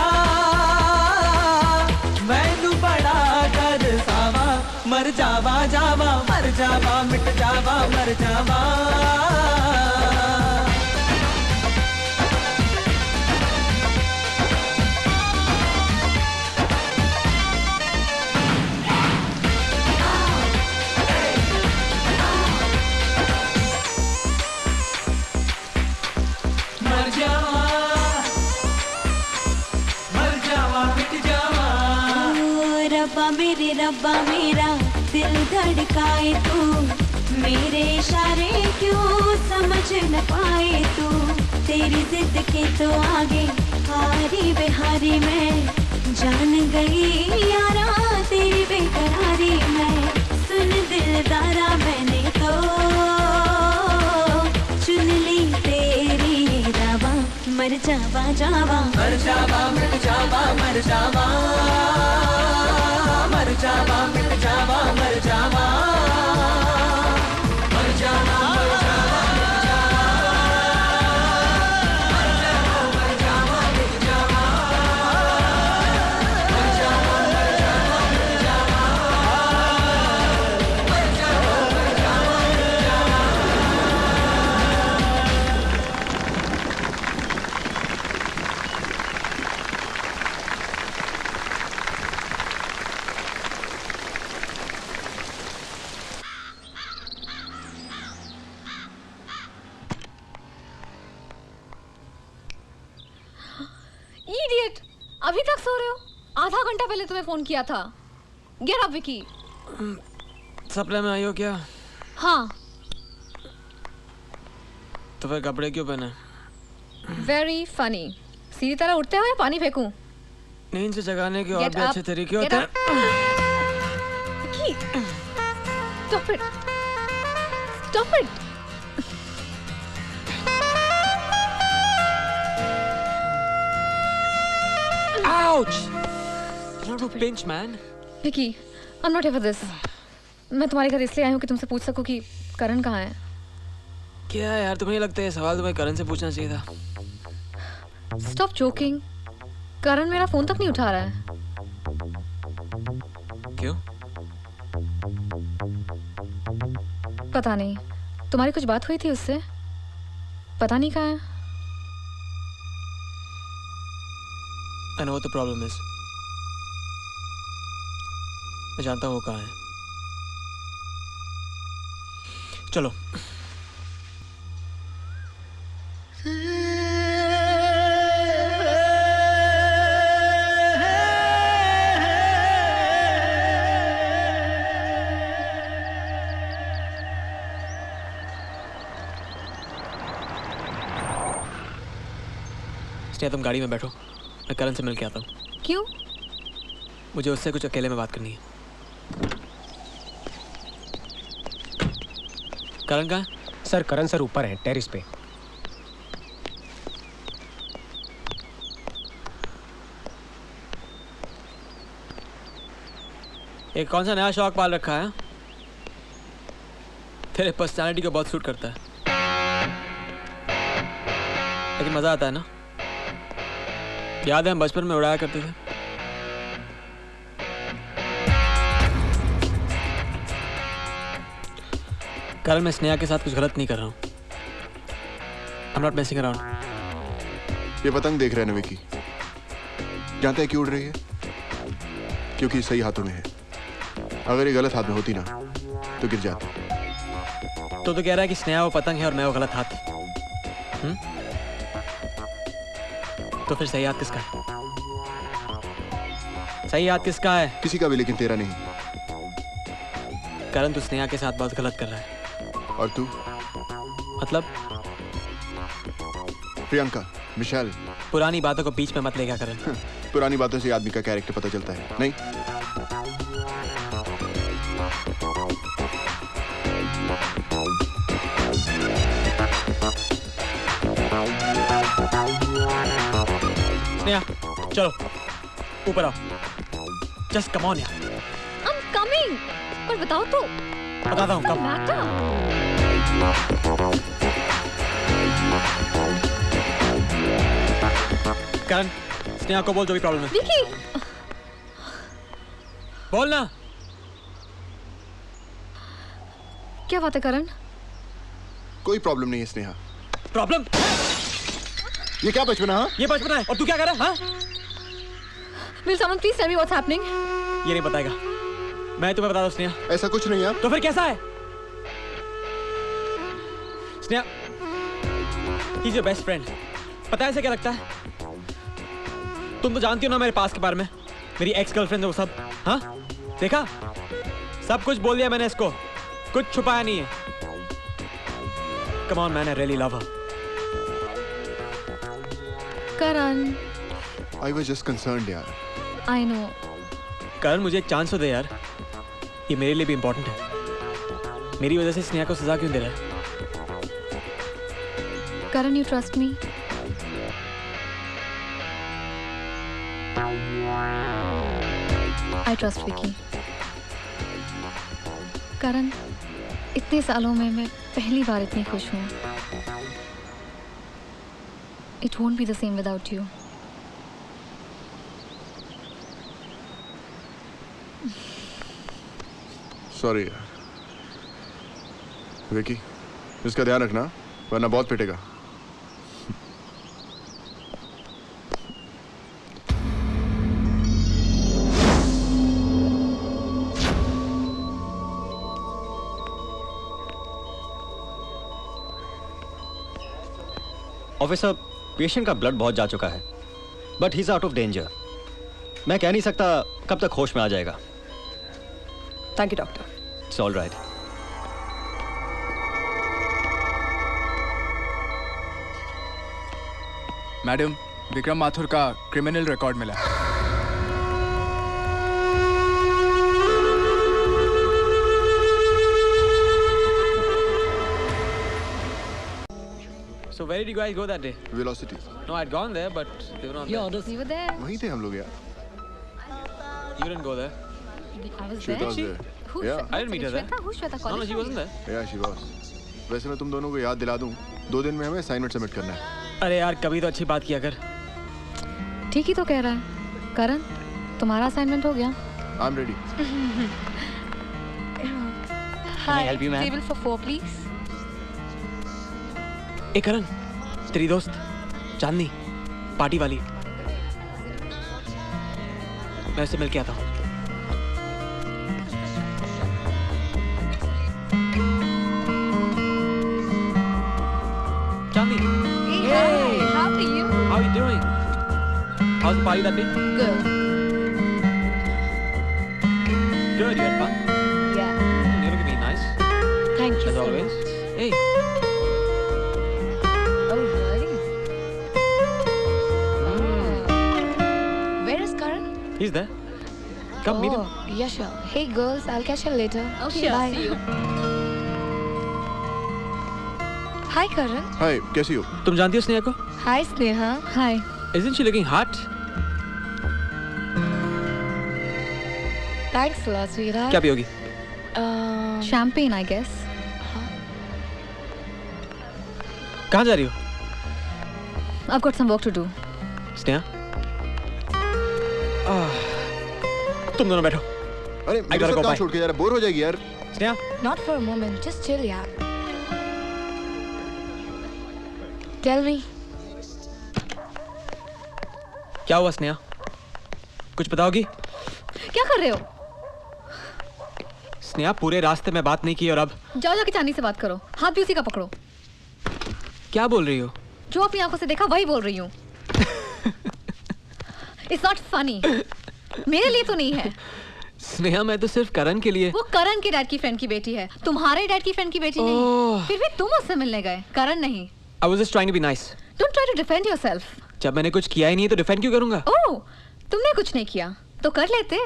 मैनू बड़ा कर सावा मर जावा जावा मर जावा मिट जावा मर जावा मेरे रब्बा मेरा दिल धड़काए तू मेरे इशारे क्यों समझ न पाए तू तेरी जिद के तो आगे हारी बेहारी मैं जान गई यारा तेरी बेकरारी मैं सुन दिलदारा मैंने तो चुन ली तेरी रावा मर जावा जावा मर जावा मिट जावा मर जावा मर जावा मिट जावा मर जावा मर जावा मर जावा मिट जावा मर जावा मर जावा मिट जावा मर जावा मर जावा मिट जावा मर जावा मर जावा मिट जावा इडियट, अभी तक सो रहे हो? आधा घंटा पहले तुम्हें फोन किया था। Get up Vicky. सप्लाई में आई हो क्या? हाँ। तो फिर कपड़े क्यों पहने? Very funny. सीधी तरह उठते हो या पानी फेंकूं? नींद से जगाने के और Get भी up, अच्छे तरीके get होते हैं। Vicky, stop it. Stop it. Ouch! You don't do pinch, man. Vicky, I'm not here for this. मैं तुम्हारे घर इसलिए आई हूँ कि तुमसे पूछ सकूं कि करण कहाँ है। क्या यार, तुम्हें नहीं लगता है सवाल तुम्हें करण से पूछना चाहिए था? Stop joking. करण मेरा फोन तक नहीं उठा रहा है। क्यों? पता नहीं। तुम्हारी कुछ बात हुई थी उससे? पता नहीं कहाँ है। I know what the problem is. मैं जानता हूँ वो कहाँ है। चलो। स्नेहा, तुम गाड़ी में बैठो, मैं करण से मिल के आता हूँ। क्यों? मुझे उससे कुछ अकेले में बात करनी है। करण कहाँ है? सर, करण सर ऊपर हैं, टेरिस पे। एक कौन सा नया शौक पाल रखा है? तेरे पर्सनालिटी को बहुत सूट करता है, लेकिन मजा आता है ना? याद है हम बचपन में उड़ाया करते थे। कल मैं स्नेहा के साथ कुछ गलत नहीं कर रहा हूँ। I'm not messing around. ये पतंग देख रहे हैं ना विकी, जानते हैं क्यों उड़ रही है? क्योंकि सही हाथों में है। अगर ये गलत हाथ में होती ना तो गिर जाती। तो कह रहा है कि स्नेहा वो पतंग है और मैं वो गलत हाथ। तो फिर सही हाथ किसका है? सही हाथ किसका है? किसी का भी, लेकिन तेरा नहीं। करण, तू स्नेहा के साथ बहुत गलत कर रहा है। और तू? मतलब? प्रियंका, विशाल। पुरानी बातों को बीच में मत लेगा करण। पुरानी बातों से आदमी का कैरेक्टर पता चलता है, नहीं? स्नेहा, चलो ऊपर आओ। जस्ट कम ऑन यार। I'm coming. पर बताओ तो। बताता हूँ कब। करण, स्नेहा को बोल जो भी प्रॉब्लम है। विकी, बोल ना। क्या बात है करण? कोई प्रॉब्लम नहीं है स्नेहा। प्रॉब्लम? ये क्या बचपना? हाँ? ये बचपना है और तू क्या कर रहा है? हाँ? Will someone please tell me what's happening? ये नहीं बताएगा। मैं तुम्हें बता दूं स्नेहा। ऐसा कुछ नहीं है। तो फिर कैसा है? Sneha, he's your best friend. पता है ऐसे क्या लगता है? तुम तो जानती हो ना मेरे पास के बारे में, मेरी एक्स गर्लफ्रेंड है वो सब। हाँ? देखा? सब कुछ बोल दिया मैंने इसको, कुछ छुपाया नहीं है। Come on man, I really love her. Karan, I was just concerned यार। I know. करण मुझे एक चांस तो दे यार, ये मेरे लिए भी इम्पोर्टेंट है। मेरी वजह से स्नेहा को सजा क्यों दे रहा है? करण, you trust me? I trust Vicky. करण, इतने सालों में मैं पहली बार इतनी खुश हूँ। It won't be the same without you. Sorry यार। विकी, इसका ध्यान रखना वरना बहुत पिटेगा। ऑफिसर, पेशेंट का ब्लड बहुत जा चुका है, but he is out of danger. मैं कह नहीं सकता कब तक होश में आ जाएगा। Thank you doctor. It's all right. Madam, Vikram Mathur का क्रिमिनल रिकॉर्ड मिला। So where did you guys go that day? Velocity. No, I'd gone there, but they were not there. You were there. वहीं थे हम लोग यार। You didn't go there. I was Shweta was there. there. Who? Yeah. I didn't meet her there. Shweta? Who's Shweta? No, no, she wasn't there. Yeah, she was. वैसे मैं तुम दोनों को याद दिला दूं, 2 दिन में हमें असाइनमेंट सबमिट करना है। अरे यार, कभी तो अच्छी बात किया कर। ठीक ही तो कह रहा है। करण, तुम्हारा असाइनमेंट हो गया? I'm ready. Hi. help you, ma'am? Table for 4, please. ए करण, तेरी दोस्त चांदनी, पार्टी वाली, मैं उससे मिल के आता हूँ। चांदनी। Hey, hi. How are you? How are you doing? How's the party that day? Good. Good, you had fun? Yeah. You're looking really nice. Thank you As so always. much. Hey. Oh, really? Where is Karan? He's there. Come meet him. Oh, yeah, sure. Hey, girls, I'll catch you later. Okay, sure. Bye. See you. Hi, Karan. Hi, कैसी हो? तुम जानती हो स्नेहा को? Hi, Sneha. Hi. Isn't she looking hot? Thanks a lot, sweetheart. क्या पियोगी? Champagne, I guess. कहाँ जा रही हो? I've got some work to do. Sneha? तुम दोनों बैठो। अरे मेरे साथ काम छोड़ के जा रहा है, बोर हो जाएगी यार। Sneha? Not for a moment. Just chill, yaar. Tell me. क्या हुआ स्नेहा? कुछ बताओगी? क्या कर रहे हो? स्नेहा, पूरे रास्ते में बात नहीं की और अब? जाओ जाके चांदी से बात करो, हाथ भी उसी का पकड़ो। क्या बोल रही हो? जो अपनी आंखों से देखा वही बोल रही हूँ। It's not funny. मेरे लिए तो नहीं है। स्नेहा, मैं तो सिर्फ करण के लिए। वो करण के डैड की फ्रेंड की बेटी है, तुम्हारे डैड की फ्रेंड की बेटी नहीं। फिर भी तुम उससे मिलने गए, करण नहीं। I was just trying to be nice. Don't try to defend yourself. जब मैंने कुछ किया ही नहीं है तो डिफेंड क्यों करूंगा? ओह, तुमने कुछ नहीं किया तो कर लेते।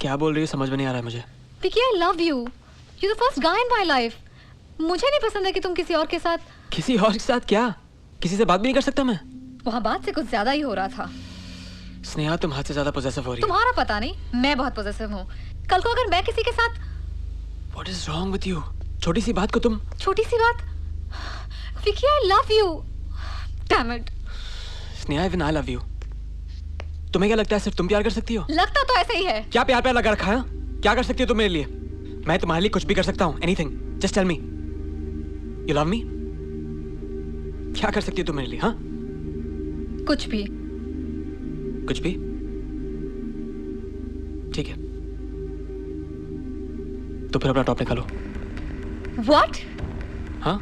क्या बोल रही हो समझ में नहीं आ रहा है मुझे। Vicky, I love you. You're the first guy in my life. मुझे नहीं पसंद है कि तुम किसी और के साथ। किसी और के साथ क्या? किसी से बात भी नहीं कर सकता मैं? वहाँ बात से कुछ ज्यादा ही हो रहा था। स्नेहा, तुम हद से ज्यादा पोजेसिव हो रही हो। तुम्हारा पता नहीं, मैं बहुत पोजेसिव हूँ। कल को अगर मैं किसी के साथ। What is wrong with you? छोटी सी बात को तुम। छोटी सी बात? Vicky, I love you. Damn it. Sneha, even I love you. तुम्हें क्या लगता है सिर्फ तुम प्यार कर सकती हो? लगता तो ऐसा ही है। क्या प्यार लगा रखा है? क्या कर सकती हो तुम मेरे लिए? मैं तुम्हारे लिए कुछ भी कर सकता हूँ, anything, just tell me. You love me? क्या कर सकती हो तुम मेरे लिए? हाँ, कुछ भी। कुछ भी? ठीक है, तो फिर अपना टॉप निकालो। What? हाँ,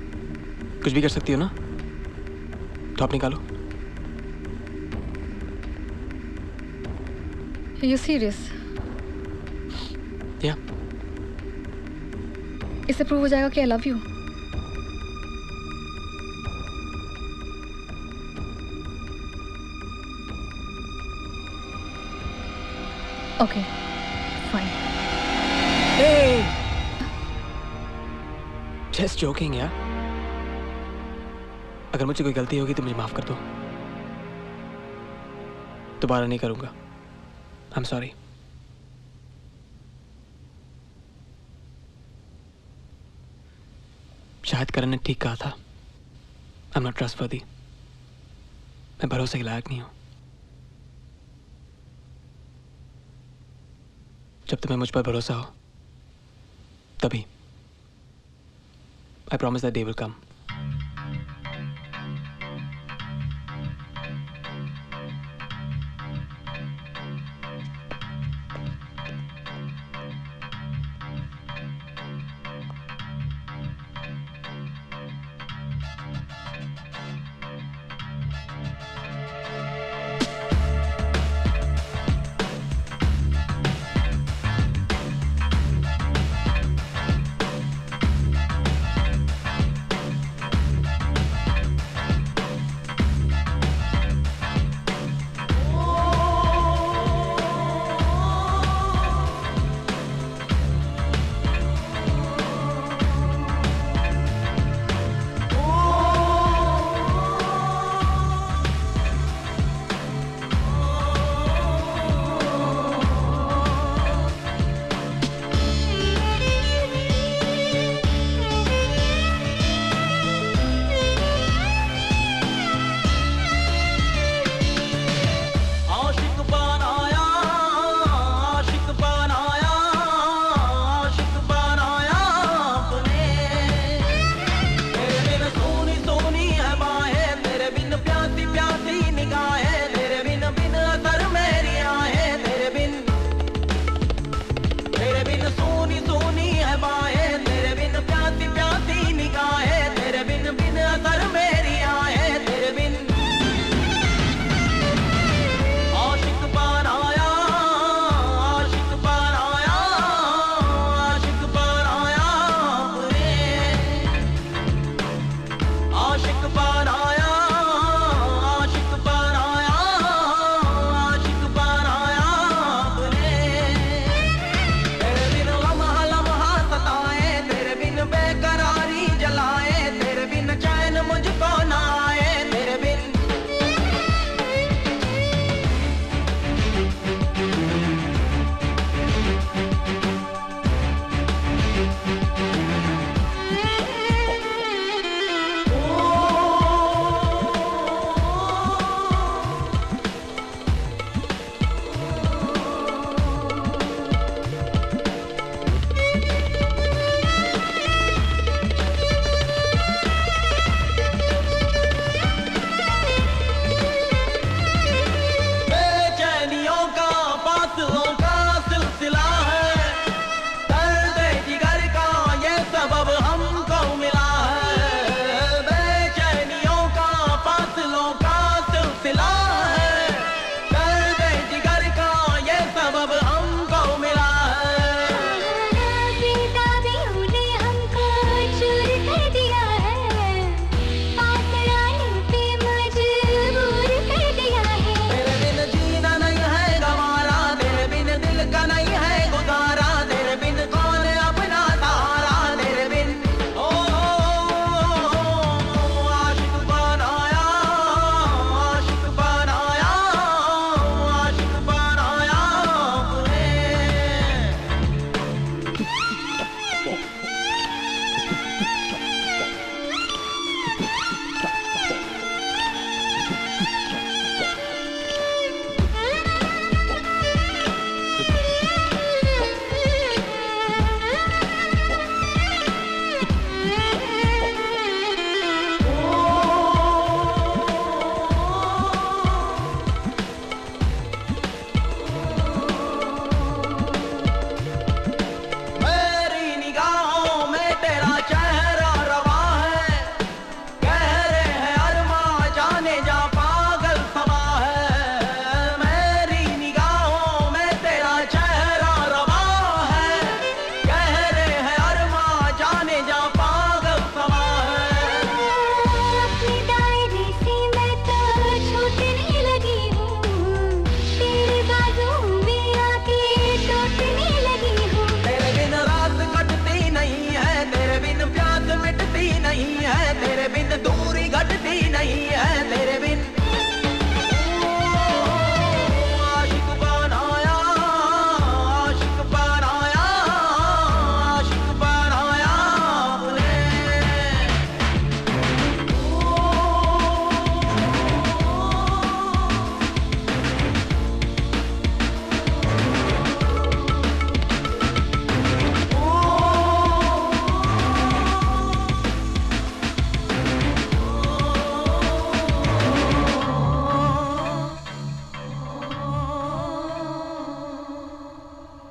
कुछ भी कर सकती हो ना? टॉप निकालो। Are you serious? Yeah. इससे प्रूव हो जाएगा कि I love you. Okay, fine. Hey! Just joking यार। अगर मुझसे कोई गलती होगी तो मुझे माफ कर दो, दोबारा नहीं करूंगा। I'm sorry. शायद करण ने ठीक कहा था, I'm not trustworthy. मैं भरोसे के लायक नहीं हूं। जब तुम्हें मुझ पर भरोसा हो तभी। I promise that day will come.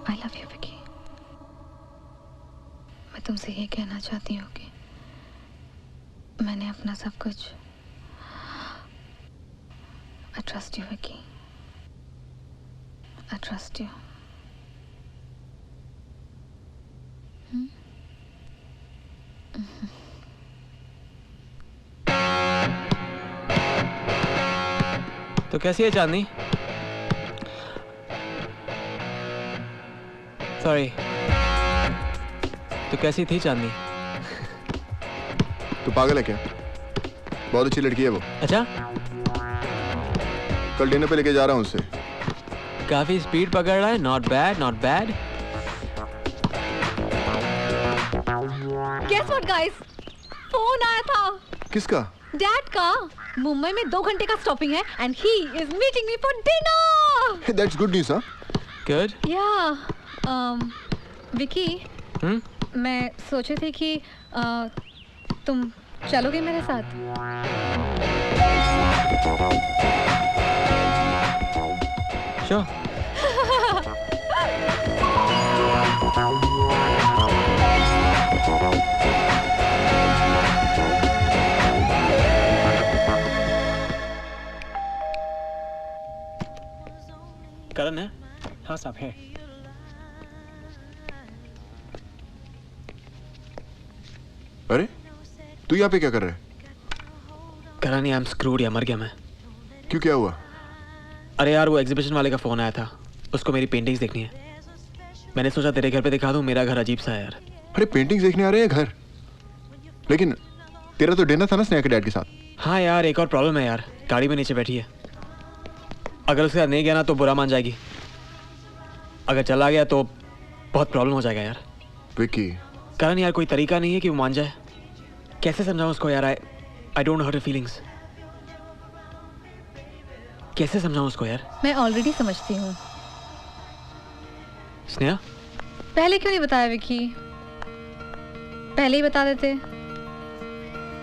I love you, Vicky. मैं तुमसे ये कहना चाहती हूँ कि मैंने अपना सब कुछ I trust you, Vicky. I trust you. तो कैसी है चांदनी? सॉरी। तो कैसी थी चांदनी? तू पागल है क्या? बहुत अच्छी लड़की है वो। अच्छा? कल डिनर पे लेके जा रहा हूँ उससे। काफी स्पीड पकड़ रहा है। Not bad, not bad. Guess what, guys? Phone आया था। किसका? डैड का। मुंबई में 2 घंटे का स्टॉपिंग है and he is meeting me for dinner. Hey, that's good news, huh? Good. Yeah. Vicky. मैं सोच रही थी कि तुम चलोगे मेरे साथ? Sure. करण है? हाँ साहब है। अरे तू यहाँ पे क्या कर रहा है? करण, आई एम स्क्रूड या मर गया मैं। क्यों, क्या हुआ? अरे यार, वो एग्जीबिशन वाले का फोन आया था, उसको मेरी पेंटिंग्स देखनी है। मैंने सोचा तेरे घर पे दिखा दूं, मेरा घर अजीब सा है यार। अरे पेंटिंग्स देखने आ रहे हैं घर? लेकिन तेरा तो डिनर था ना स्नेहा के डैड के साथ। हाँ यार, एक और प्रॉब्लम है यार, गाड़ी में नीचे बैठी है। अगर उसके साथ नहीं गया ना तो बुरा मान जाएगी, अगर चला गया तो बहुत प्रॉब्लम हो जाएगा यार। विकी। करण यार, कोई तरीका नहीं है कि वो मान जाए? कैसे समझाऊं उसको यार? I don't know her feelings. कैसे समझाऊं उसको यार? मैं ऑलरेडी समझती हूँ। स्नेहा, पहले क्यों नहीं बताया विकी? पहले ही बता देते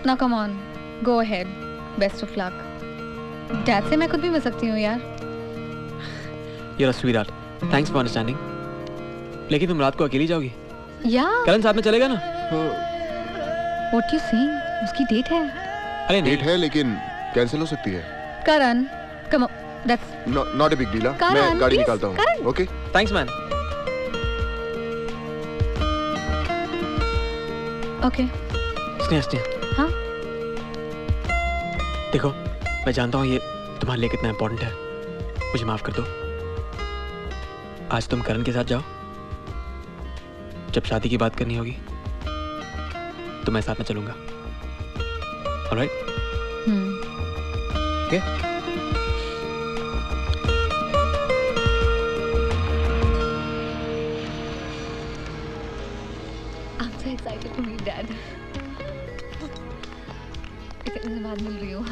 ना। Come on, go ahead, best of luck. Dad से मैं खुद भी मिल सकती हूँ यार। You are sweetheart, thanks for understanding. लेकिन तुम रात को अकेली जाओगी? या करण साथ में चलेगा ना? What you saying? उसकी डेट है। अरे डेट है लेकिन कैंसिल हो सकती है। Karan, come on, that's not a big deal. मैं गाड़ी निकालता हूँ। Okay, thanks man. Okay. Sneha, हाँ? देखो, मैं जानता हूँ ये तुम्हारे लिए कितना इम्पोर्टेंट है, मुझे माफ कर दो। आज तुम करण के साथ जाओ, जब शादी की बात करनी होगी तो मैं साथ में चलूंगा। Alright? Okay? I'm so excited to meet Dad. इतने दिन बाद मिल रही हूँ।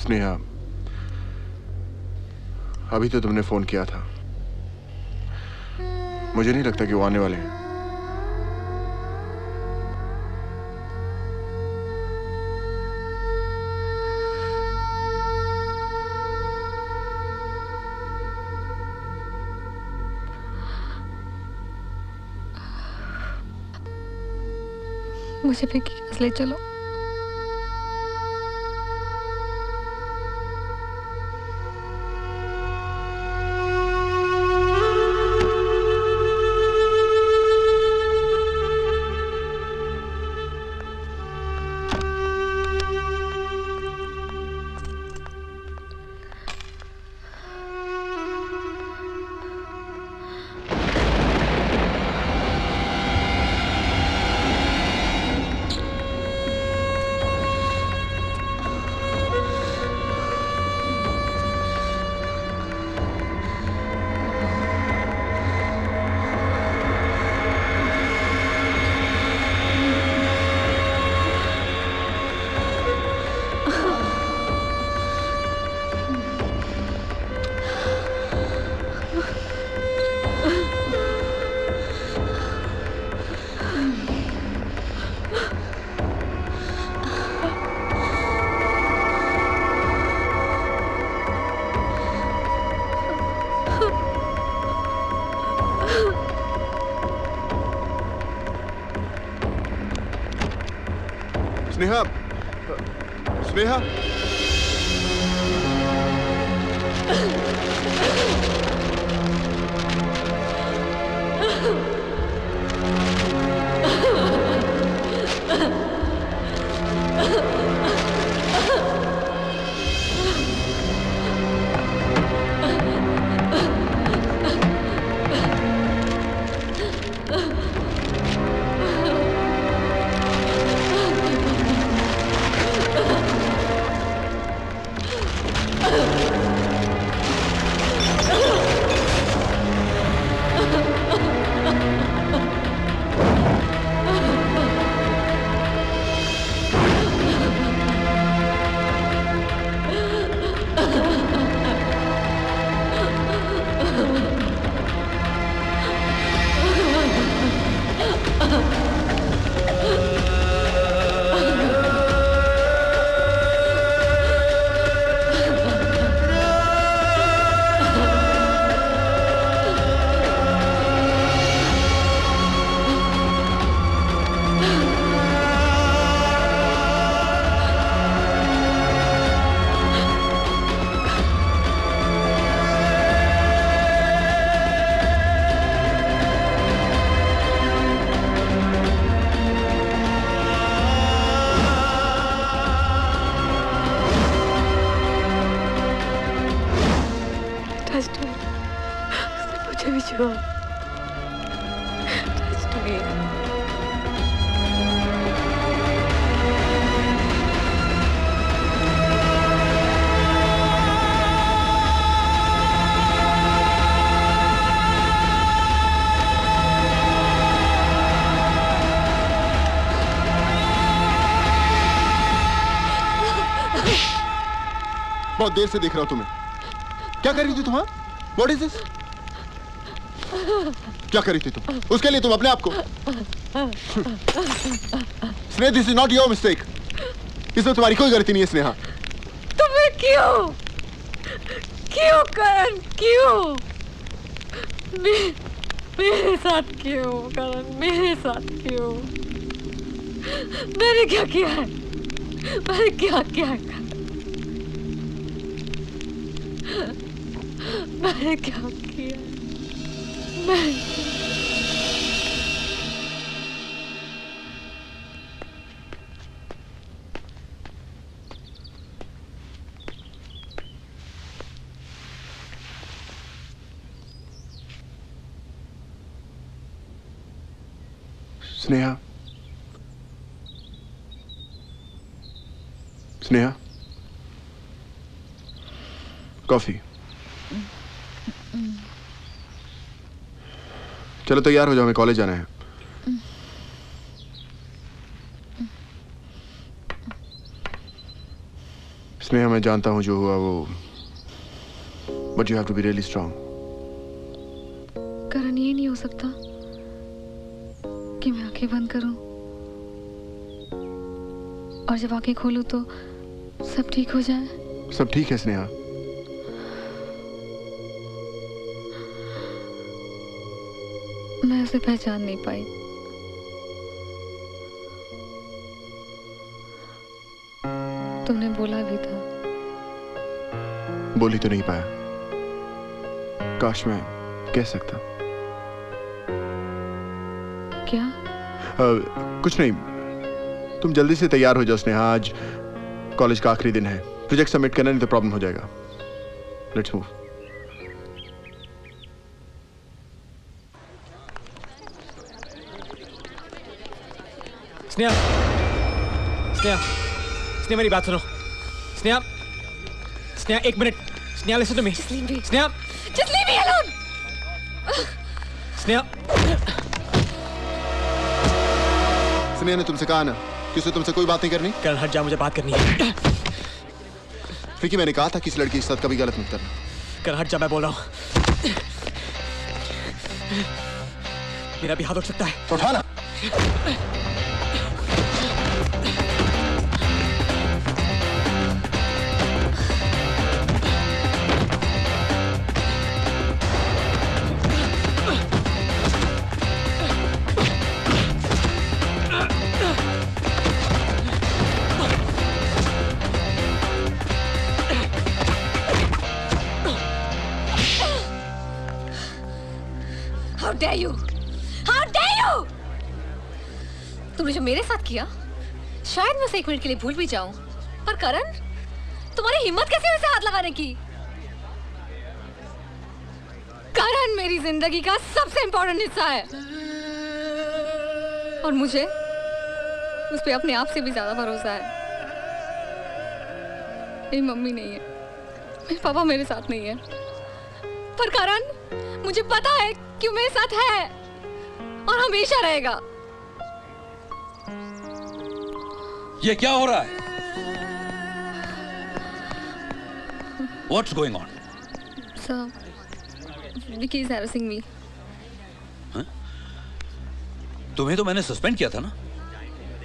स्नेहा, अभी तो तुमने फोन किया था, मुझे नहीं लगता कि वो आने वाले हैं। मुझे भी केस ले चलो। स्नेहा, स्नेहा। बहुत देर से देख रहा हूं तुम्हें। क्या कर रही थी तुम? What is this? क्या कर रही थी तुम? उसके लिए तुम अपने आप को Sneha, this is not your mistake. इसमें तुम्हारी कोई गलती नहीं है स्नेहा। तुम्हें क्यों करण, क्यों मेरे साथ क्यों करण, मेरे साथ क्यों? मैंने क्या किया है? मैंने क्या किया है? मैंने क्या किया? स्नेहा, स्नेहा, कॉफी। चलो तैयार हो जाओ, हमें कॉलेज जाना है। स्नेहा, मैं जानता हूं जो हुआ वो, but you have to be really strong. Karan, ये नहीं हो सकता कि मैं आंखें बंद करूं और जब आंखें खोलूं तो सब ठीक हो जाए। सब ठीक है स्नेहा। मैं उसे पहचान नहीं पाई। तुमने बोला भी था। बोली तो नहीं पाया। काश मैं कह सकता। क्या? कुछ नहीं, तुम जल्दी से तैयार हो जाओ स्नेहा। आज कॉलेज का आखिरी दिन है, प्रोजेक्ट सबमिट करना, नहीं तो प्रॉब्लम हो जाएगा। Let's move. स्नेहा, स्नेहा, स्नेहा मेरी बात सुनो। स्नेहा, स्नेहा एक minute. Sneha listen to me. Sneha, Just leave me alone. Sneha. Sneha ने तुमसे कहा ना कि उसे तुमसे कोई बात नहीं करनी। कल हट जा, मुझे बात करनी है। फिकी, मैंने कहा था कि इस लड़की के साथ कभी गलत मत करना। कल हट जा, मैं बोल रहा हूँ। मेरा भी हाथ उठ सकता है। तो उठाना। How dare you? How dare you? तुमने जो मेरे साथ किया, शायद मैं 1 मिनट के लिए भूल भी जाऊं, पर करण, तुम्हारी हिम्मत कैसे वैसे हाथ लगाने की? करण मेरी जिंदगी का सबसे इंपॉर्टेंट हिस्सा है और मुझे उस पे अपने आप से भी ज्यादा भरोसा है। मेरी मम्मी नहीं है, मेरे पापा मेरे साथ नहीं है, पर करण मुझे पता है कि मेरे साथ है और हमेशा रहेगा। ये क्या हो रहा है? What's going on? Sir, Vicky is harassing me. तुम्हें तो मैंने सस्पेंड किया था ना?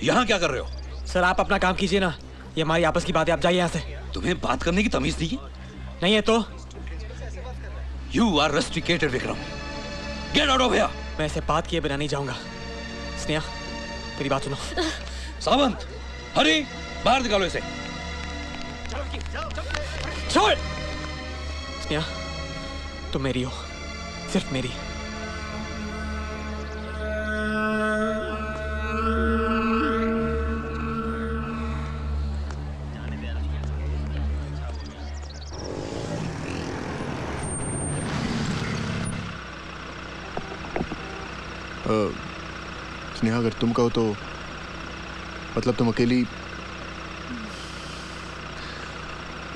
यहाँ क्या कर रहे हो? सर आप अपना काम कीजिए ना, ये हमारी आपस की बात है, आप जाइए यहाँ से। तुम्हें बात करने की तमीज नहीं है? नहीं है तो? You are rusticated, Vikram. Get out of here! मैं ऐसे बात किए बिना नहीं जाऊंगा। स्नेहा, मेरी बात सुनो। सावंत, हरी, बाहर निकालो इसे। छोड़! स्नेहा, तुम मेरी हो, सिर्फ मेरी। स्नेहा, अगर तुम कहो तो मतलब तुम अकेली।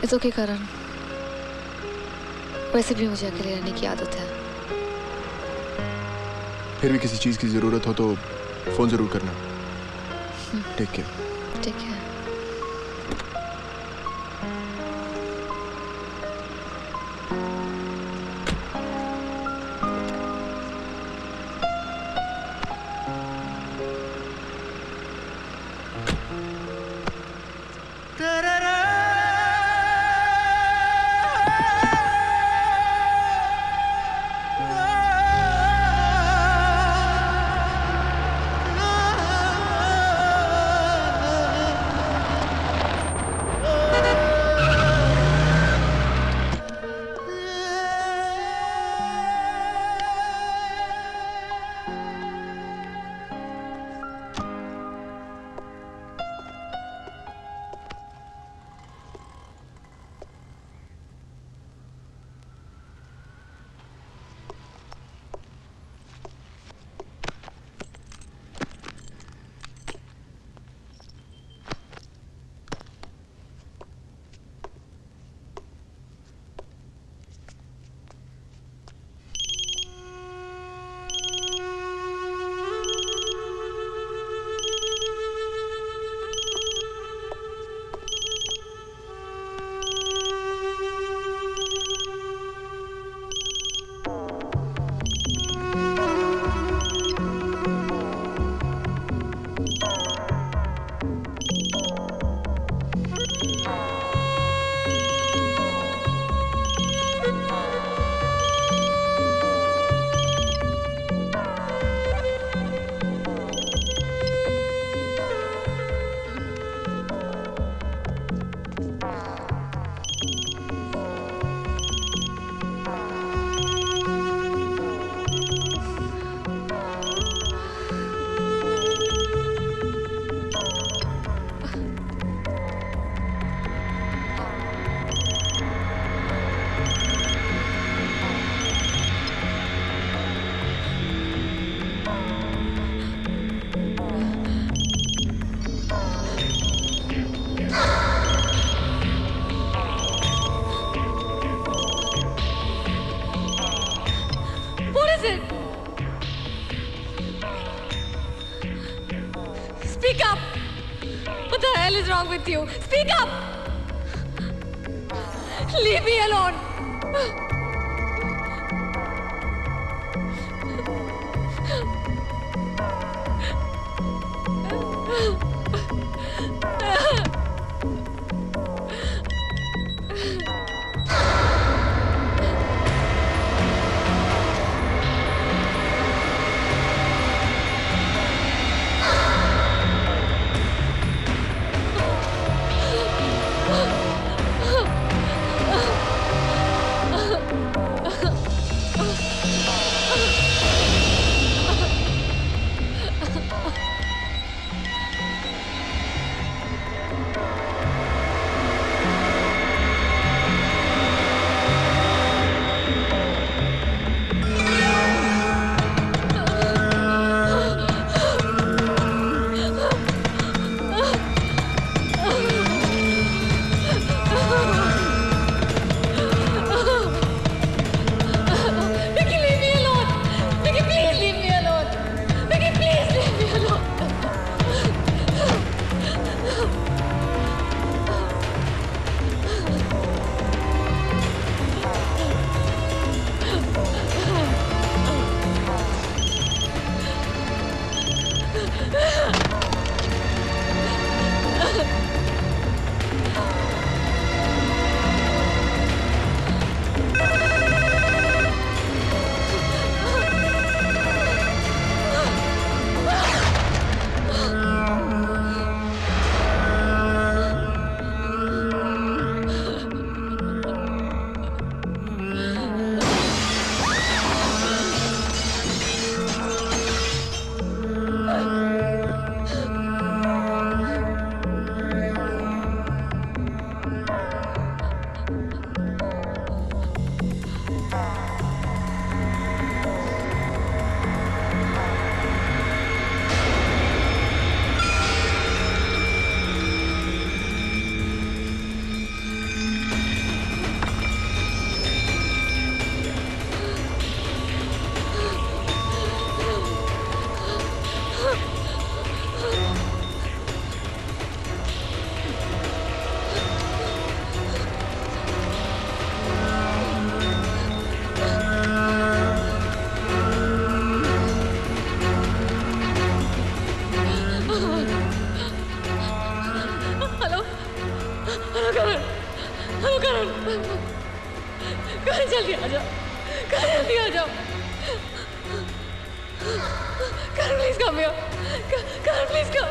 इट्स ओके करण, वैसे भी मुझे अकेले रहने की आदत है। फिर भी किसी चीज की जरूरत हो तो फोन जरूर करना। Take care. Take care. Speak up! What the hell is wrong with you? Speak up! Leave me alone! जाओ, करण जल्दी आ जाओ। Karan please come here, Karan please come.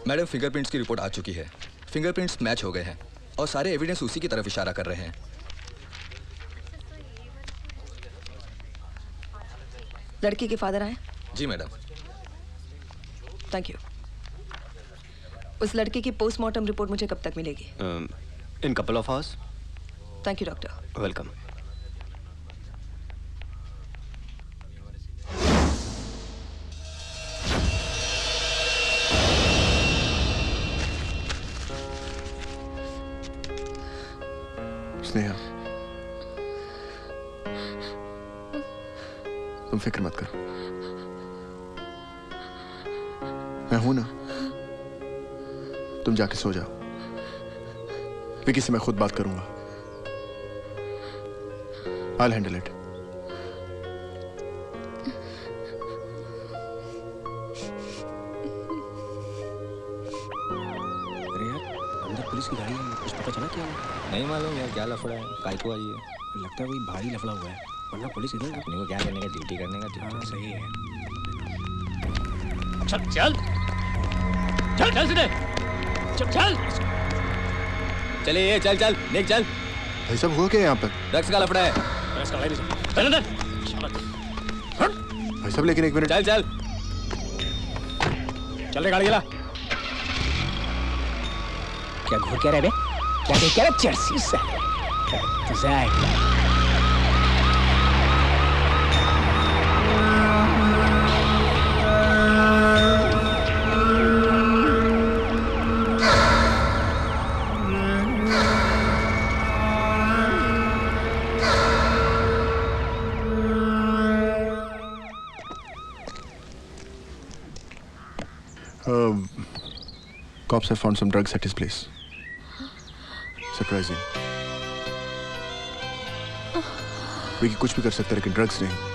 Madam, fingerprints की रिपोर्ट आ चुकी है। फिंगरप्रिंट्स मैच हो गए हैं और सारे एविडेंस उसी की तरफ इशारा कर रहे हैं। लड़की के फादर आए? जी मैडम। Thank you. उस लड़के की पोस्टमार्टम रिपोर्ट मुझे कब तक मिलेगी? In couple of hours. Thank you doctor. Welcome. Sneha, तुम फिक्र मत करो, मैं हूं ना। तुम जाके सो जाओ, विकी से मैं खुद बात करूंगा। I'll handle it. अरे यार, अंदर पुलिस की गाड़ी है, कुछ पता चला क्या हुआ? नहीं मालूम यार, क्या लफड़ा है, काय को आई है। लगता है कोई भारी लफड़ा हुआ है, वरना पुलिस इधर अपने को क्या करने का, ड्यूटी करने का। हाँ, सही है। चल चल चल चल सीधे चल चल। चले ये, चल चल निक चल। भाई सब हुआ क्या यहाँ पर? ड्रग्स का लफड़ा है। ड्रग्स का लाइसेंस चल अंदर। भाई सब लेकिन एक मिनट। चल चल चल रे, गाड़ी चला। क्या घूर क्या रहे बे? क्या कह रहा चर्सी से? Cops have found some drugs at his place. Surprising. Vicky कुछ भी कर सकता है लेकिन ड्रग्स नहीं।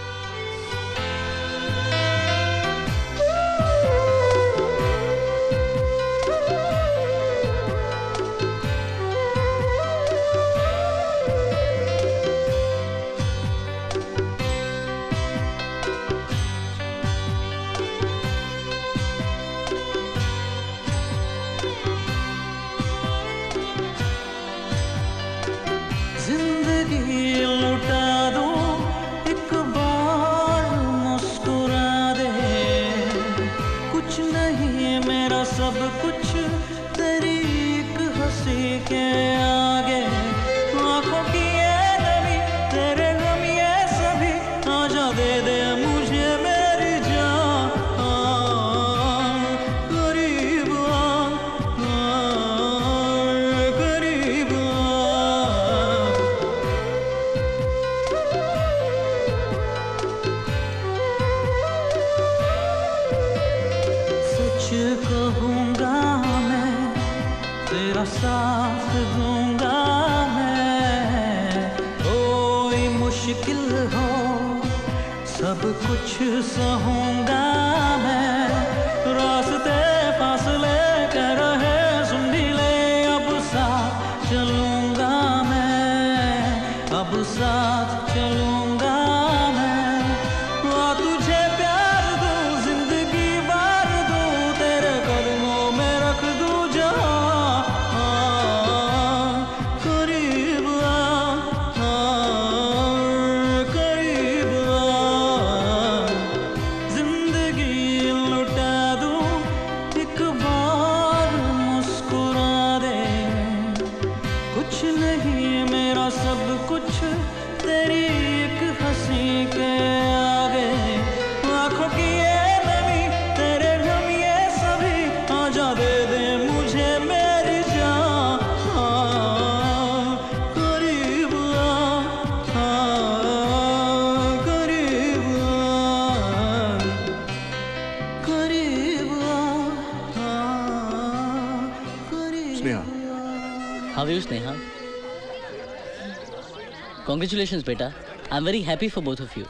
Congratulations बेटा. I'm very happy for both of you.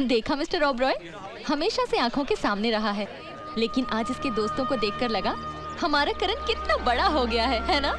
देखा मिस्टर ओबरॉय, हमेशा से आंखों के सामने रहा है, लेकिन आज इसके दोस्तों को देखकर लगा हमारा करण कितना बड़ा हो गया है ना?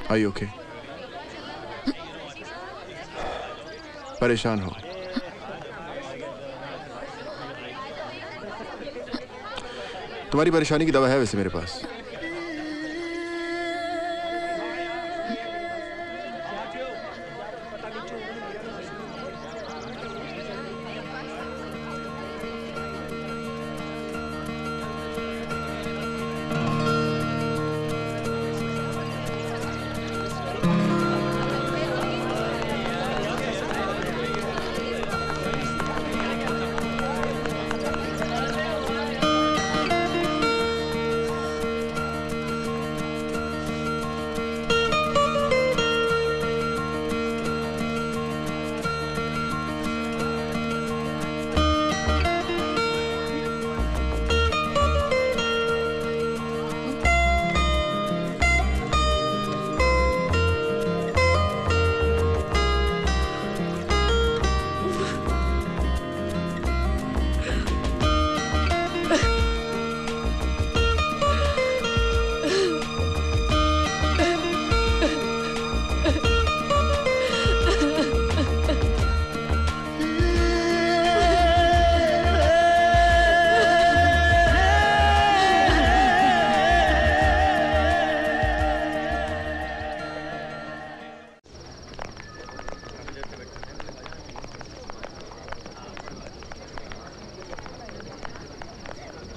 Are you okay? परेशान हो? तुम्हारी परेशानी की दवा है वैसे मेरे पास.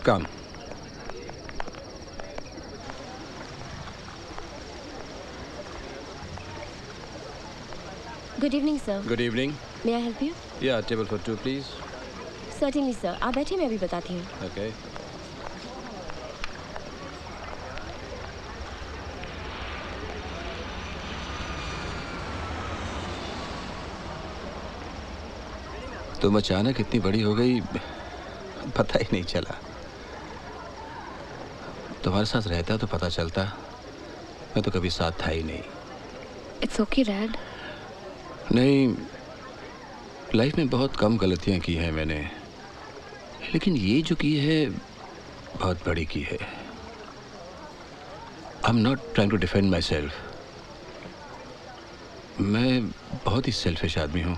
Come. Good evening, sir. Good evening. May I help you? Yeah, table for two, please. Certainly, sir. आप बैठिए, मैं अभी बताती हूँ. Okay. तुम अचानक इतनी बड़ी हो गई, पता ही नहीं चला. तुम्हारे साथ रहता तो पता चलता. मैं तो कभी साथ था ही नहीं. It's okay, Dad. नहीं, लाइफ में बहुत कम गलतियां की हैं मैंने, लेकिन ये जो की है बहुत बड़ी की है. I am not trying to defend myself. मैं बहुत ही सेल्फिश आदमी हूँ.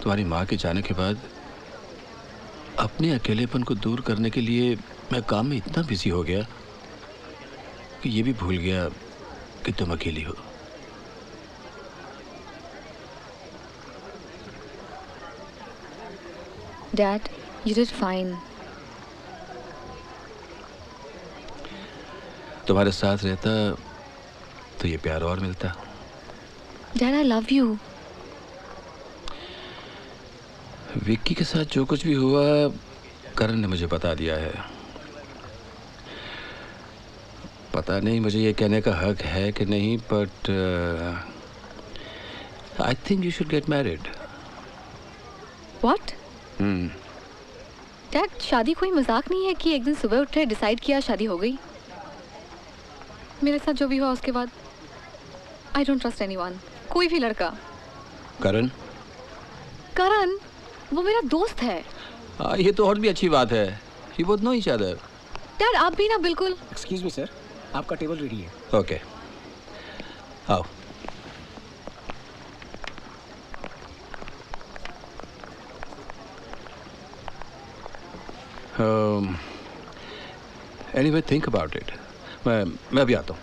तुम्हारी माँ के जाने के बाद अपने अकेलेपन को दूर करने के लिए मैं काम में इतना बिजी हो गया कि ये भी भूल गया कि तुम अकेली हो. Dad, you did fine. तुम्हारे साथ रहता तो ये प्यार और मिलता. Dad, I love you. Vicky के साथ जो कुछ भी हुआ करण ने मुझे बता दिया है. पता नहीं मुझे ये कहने का हक है कि नहीं, but I think you should get married. What? Dad, शादी कोई मजाक नहीं है कि एक दिन सुबह उठे डिसाइड किया शादी हो गई. मेरे साथ जो भी हुआ उसके बाद I don't trust anyone. कोई भी लड़का. करण? करण वो मेरा दोस्त है. ये तो और भी अच्छी बात है. You both know each other. Dad, आप भी ना बिल्कुल. Excuse me, sir. आपका टेबल रेडी है. Okay. आओ. Anyway, think about it. मैं अभी आता हूँ.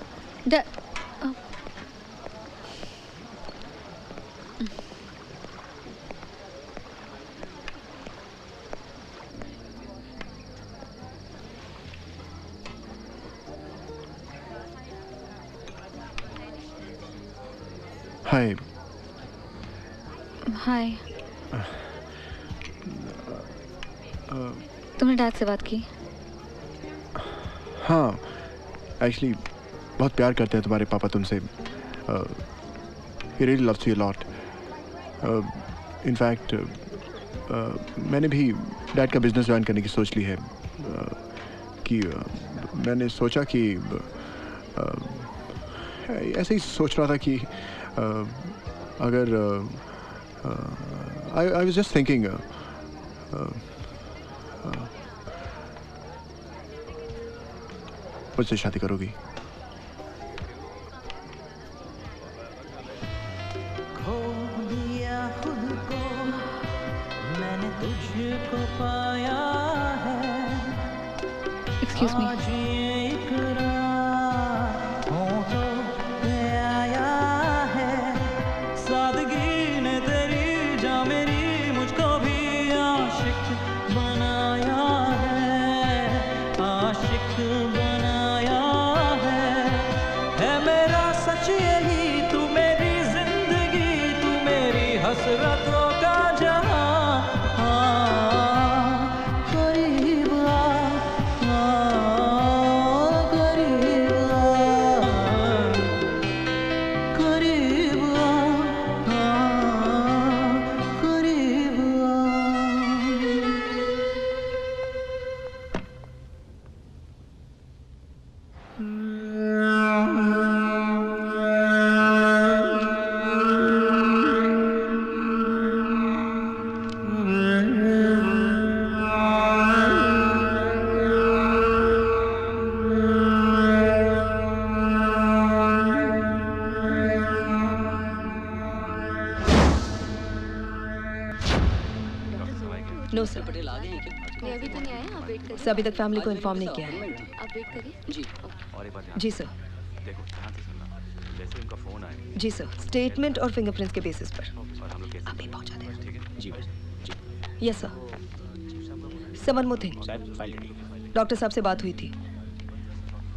हाय। हाय। तुमने डैड से बात की? हाँ, एक्चुअली बहुत प्यार करते हैं तुम्हारे पापा तुमसे। He really loves you a lot. In fact, मैंने भी डैड का बिजनेस ज्वाइन करने की सोच ली है। कि मैंने सोचा कि ऐसे ही सोच रहा था कि अगर I was just thinking मुझसे शादी करोगी? खो दिया खुद को मैंने तुझको पाया है। Excuse me. आज ये इकरार होठों पे आया है। सादगी ने तेरी जा मेरी मुझको भी आशिक बनाया है। आशिक बनाया है मेरा सच यही। तू मेरी जिंदगी, तू मेरी हसरतों का जहां। करीब आ, करीब आ, करीब आ, करीब नो सर। पटेल आ गए हैं क्या? नहीं अभी तो नहीं आया, आप वेट करिए। सर अभी तक फैमिली को इन्फॉर्म नहीं किया है। आप वेट करिए। जी। और एक बात जी सर। देखो ध्यान से सुनना। जैसे उनका फोन आए जी सर, स्टेटमेंट और फिंगरप्रिंट्स के बेसिस पर। और हम लोग कैसे अभी पहुंचा दें। ठीक है? जी जी। Yes sir. Sir one more thing, साहब फाइल रेडी। डॉक्टर साहब से बात हुई थी।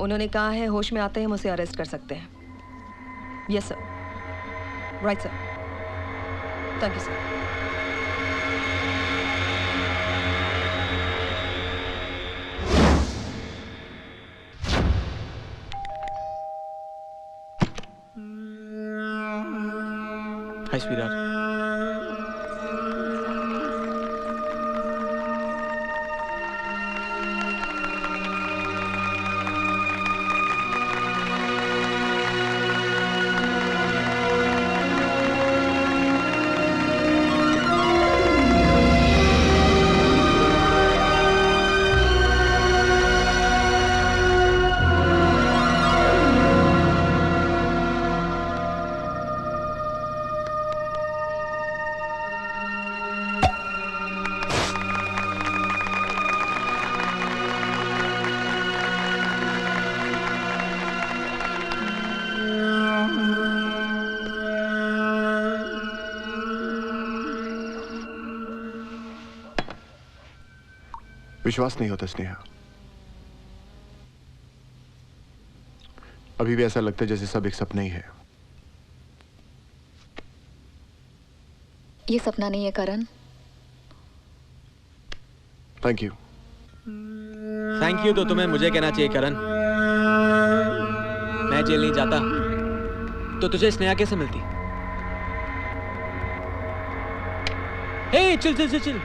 उन्होंने कहा है होश में आते ही हम उसे अरेस्ट कर सकते हैं। Yes sir. Right sir. Thank you sir. Hi sweetheart. विश्वास नहीं होता स्नेहा। अभी भी ऐसा लगता है जैसे सब एक सपना ही है। ये सपना नहीं है Karan. Thank you. Thank you तो तुम्हें मुझे कहना चाहिए करण। मैं जेल नहीं जाता तो तुझे स्नेहा कैसे मिलती? हे चिल चिल चिल चिल।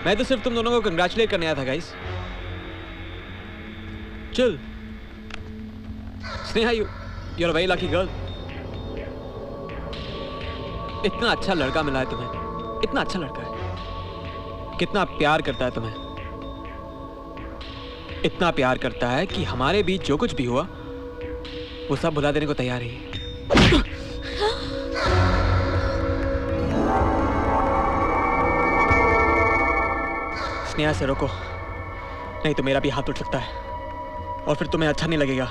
मैं तो सिर्फ तुम दोनों को कंग्रेचुलेट करने आया था guys. Chill. Sneha you are very lucky girl. इतना अच्छा लड़का मिला है तुम्हें। इतना अच्छा लड़का है। कितना प्यार करता है तुम्हें। इतना प्यार करता है कि हमारे बीच जो कुछ भी हुआ वो सब भुला देने को तैयार है। स्नेहा से रोको, नहीं तो मेरा भी हाथ उठ सकता है और फिर तुम्हें अच्छा नहीं लगेगा।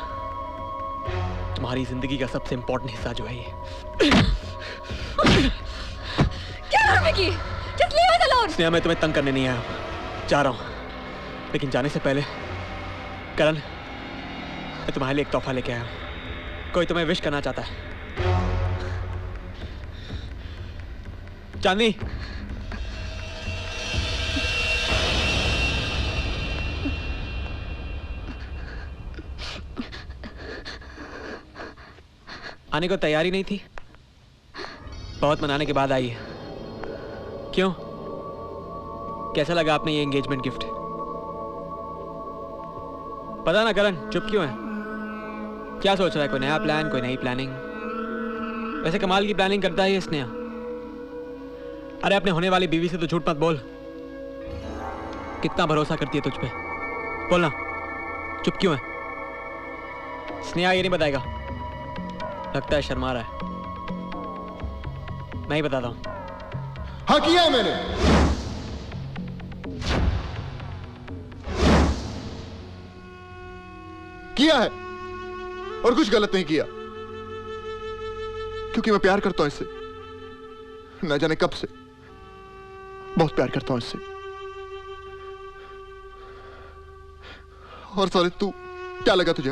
तुम्हारी जिंदगी का सबसे इंपॉर्टेंट हिस्सा जो है ये। क्या कर Vicky? Just leave us alone. Sneha मैं तुम्हें तंग करने नहीं आया, जा रहा हूँ। लेकिन जाने से पहले करण, मैं तुम्हारे लिए एक तोहफा लेके आया हूँ। कोई तुम्हें विश करना चाहता है। चांदनी, आने को तैयारी नहीं थी? बहुत मनाने के बाद आई है। क्यों? कैसा लगा आपने ये एंगेजमेंट गिफ्ट? पता ना करण, चुप क्यों है? क्या सोच रहा है? कोई नया प्लान, कोई नई प्लानिंग? वैसे कमाल की प्लानिंग करता है ये स्नेहा। अरे अपने होने वाली बीवी से तो झूठ मत बोल। कितना भरोसा करती है तुझ पे, बोलना। चुप क्यों है? स्नेहा ये नहीं बताएगा। लगता है शर्मा रहा है। मैं ही बताता हूं। हाँ किया है मैंने। किया है और कुछ गलत नहीं किया, क्योंकि मैं प्यार करता हूं इससे। न जाने कब से बहुत प्यार करता हूं इससे। और साले तू क्या लगा तुझे?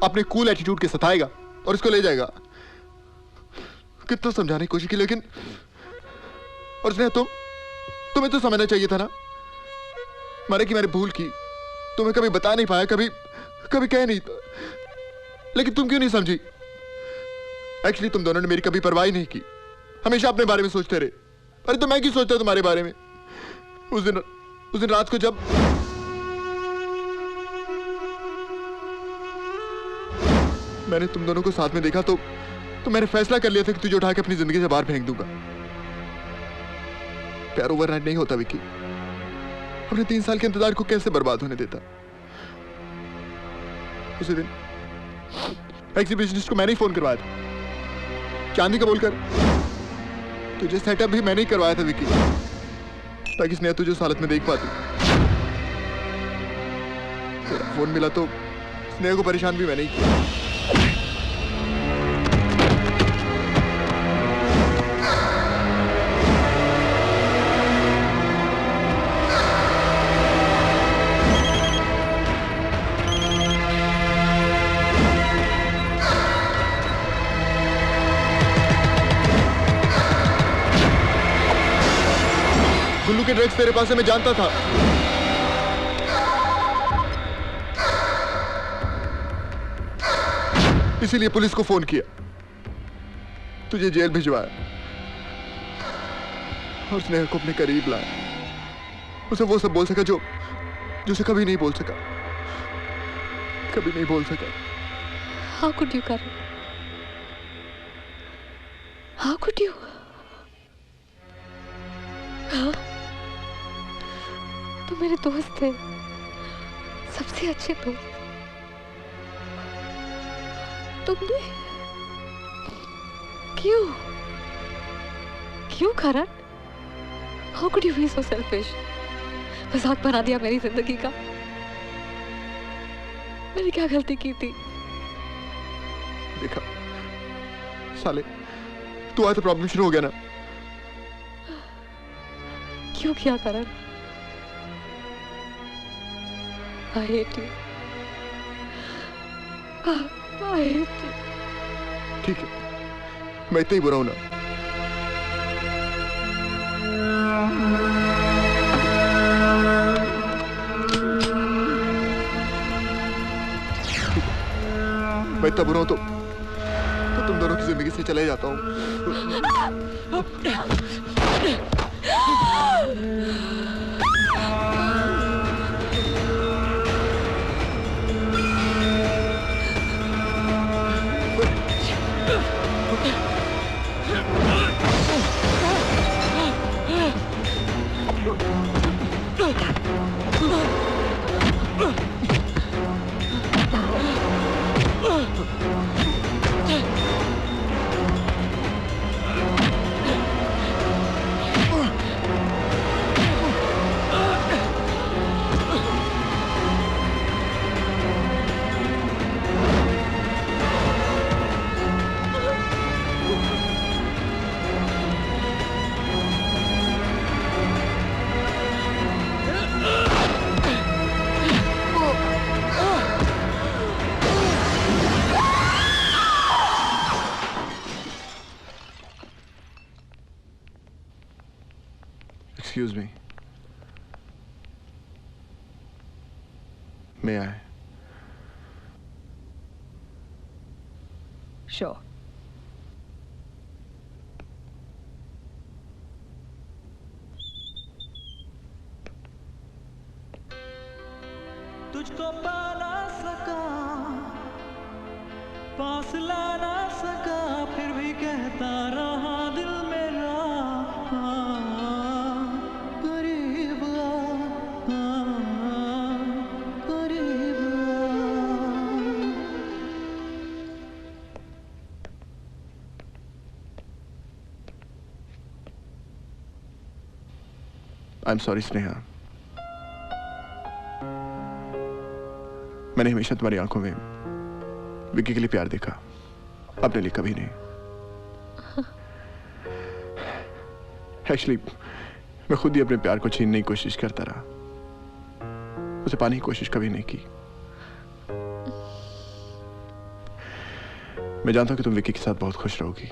अपने कूल एटीट्यूड के सताएगा और इसको ले जाएगा। कितना समझाने की कोशिश की, लेकिन और उसने तुम्हें तो समझना चाहिए था ना। मैंने की मैंने भूल की, तुम्हें कभी बता नहीं पाया, कभी कह नहीं, लेकिन तुम क्यों नहीं समझी? एक्चुअली तुम दोनों ने मेरी कभी परवाह नहीं की, हमेशा अपने बारे में सोचते रहे। अरे तो मैं क्यों सोचता तुम्हारे बारे में? उस दिन रात को जब मैंने तुम दोनों को साथ में देखा तो मैंने फैसला कर लिया था कि तुझे उठा के अपनी जिंदगी से बाहर फेंक दूंगा। प्यार ओवरनाइट नहीं होता विक्की। अपने 3 साल के इंतजार को कैसे बर्बाद होने देता? उसी दिन एग्जीबिशनिस्ट को मैंने ही फोन करवाया था, चांदी का बोलकर। तुझे सेटअप भी मैंने ही करवाया था विक्की, ताकि स्नेहा तुझे उस हालत में देख पाती। तेरा फोन मिला तो स्नेहा को परेशान भी मैंने ही किया। गुल्लू के ड्रग्स तेरे पास है, मैं जानता था। इसीलिए पुलिस को फोन किया, तुझे जेल भिजवाया और स्नेहा को अपने करीब लाया। उसे वो सब बोल सका जो उसे कभी नहीं बोल सका, कभी नहीं बोल सका। How could you, Karan? How could you? हाँ? तुम मेरे दोस्त थे, सबसे अच्छे दोस्त। तुमने क्यों करण? How could you be so selfish? मजाक बना दिया मेरी जिंदगी का। मैंने क्या गलती की थी? देखा साले, तू आया तो प्रॉब्लम शुरू हो गया ना। क्यों किया करण? I hate you. I hate you. ठीक है, मैं इतना ही बुरा हूं ना। मैं इतना बुरा हूं तो तुम दोनों की जिंदगी से चले जाता हूं। Excuse me. May I? Sure. तुझको पा ना सका, पास ला ना सका, फिर भी कहता रहा दिल मेरा, करीब आ, करीब आ। I'm sorry, Sneha. मैंने हमेशा तुम्हारी आंखों में विक्की के लिए प्यार देखा, अपने लिए कभी नहीं। एक्चुअली मैं खुद ही अपने प्यार को छीनने की कोशिश करता रहा, उसे पाने की कोशिश कभी नहीं की। मैं जानता हूं कि तुम विक्की के साथ बहुत खुश रहोगी,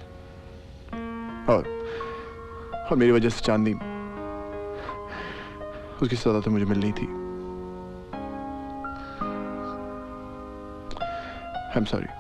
और मेरी वजह से चांदनी, उसकी सजा तो मुझे मिलनी थी। I'm sorry.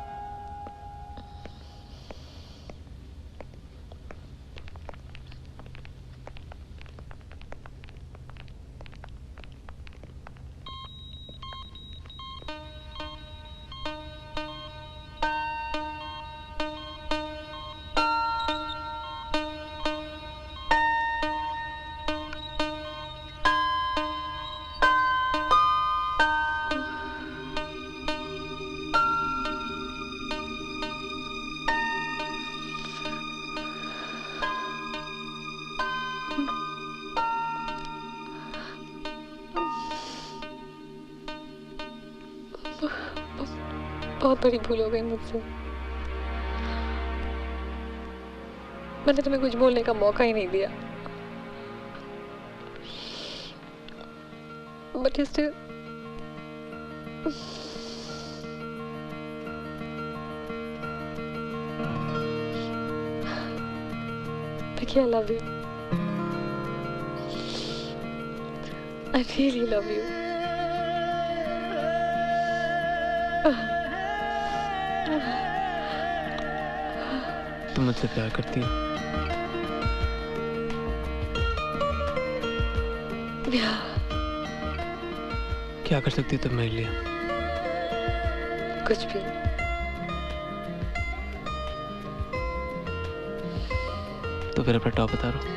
बहुत बड़ी भूल हो गई मुझसे। मैंने तुम्हें कुछ बोलने का मौका ही नहीं दिया। But you still... Vicky, I love you. I really love you. तुम मुझसे प्यार करती हो? क्या कर सकती हो तुम मेरे लिए? कुछ भी। तो फिर अपना टॉप बता रहा हूँ।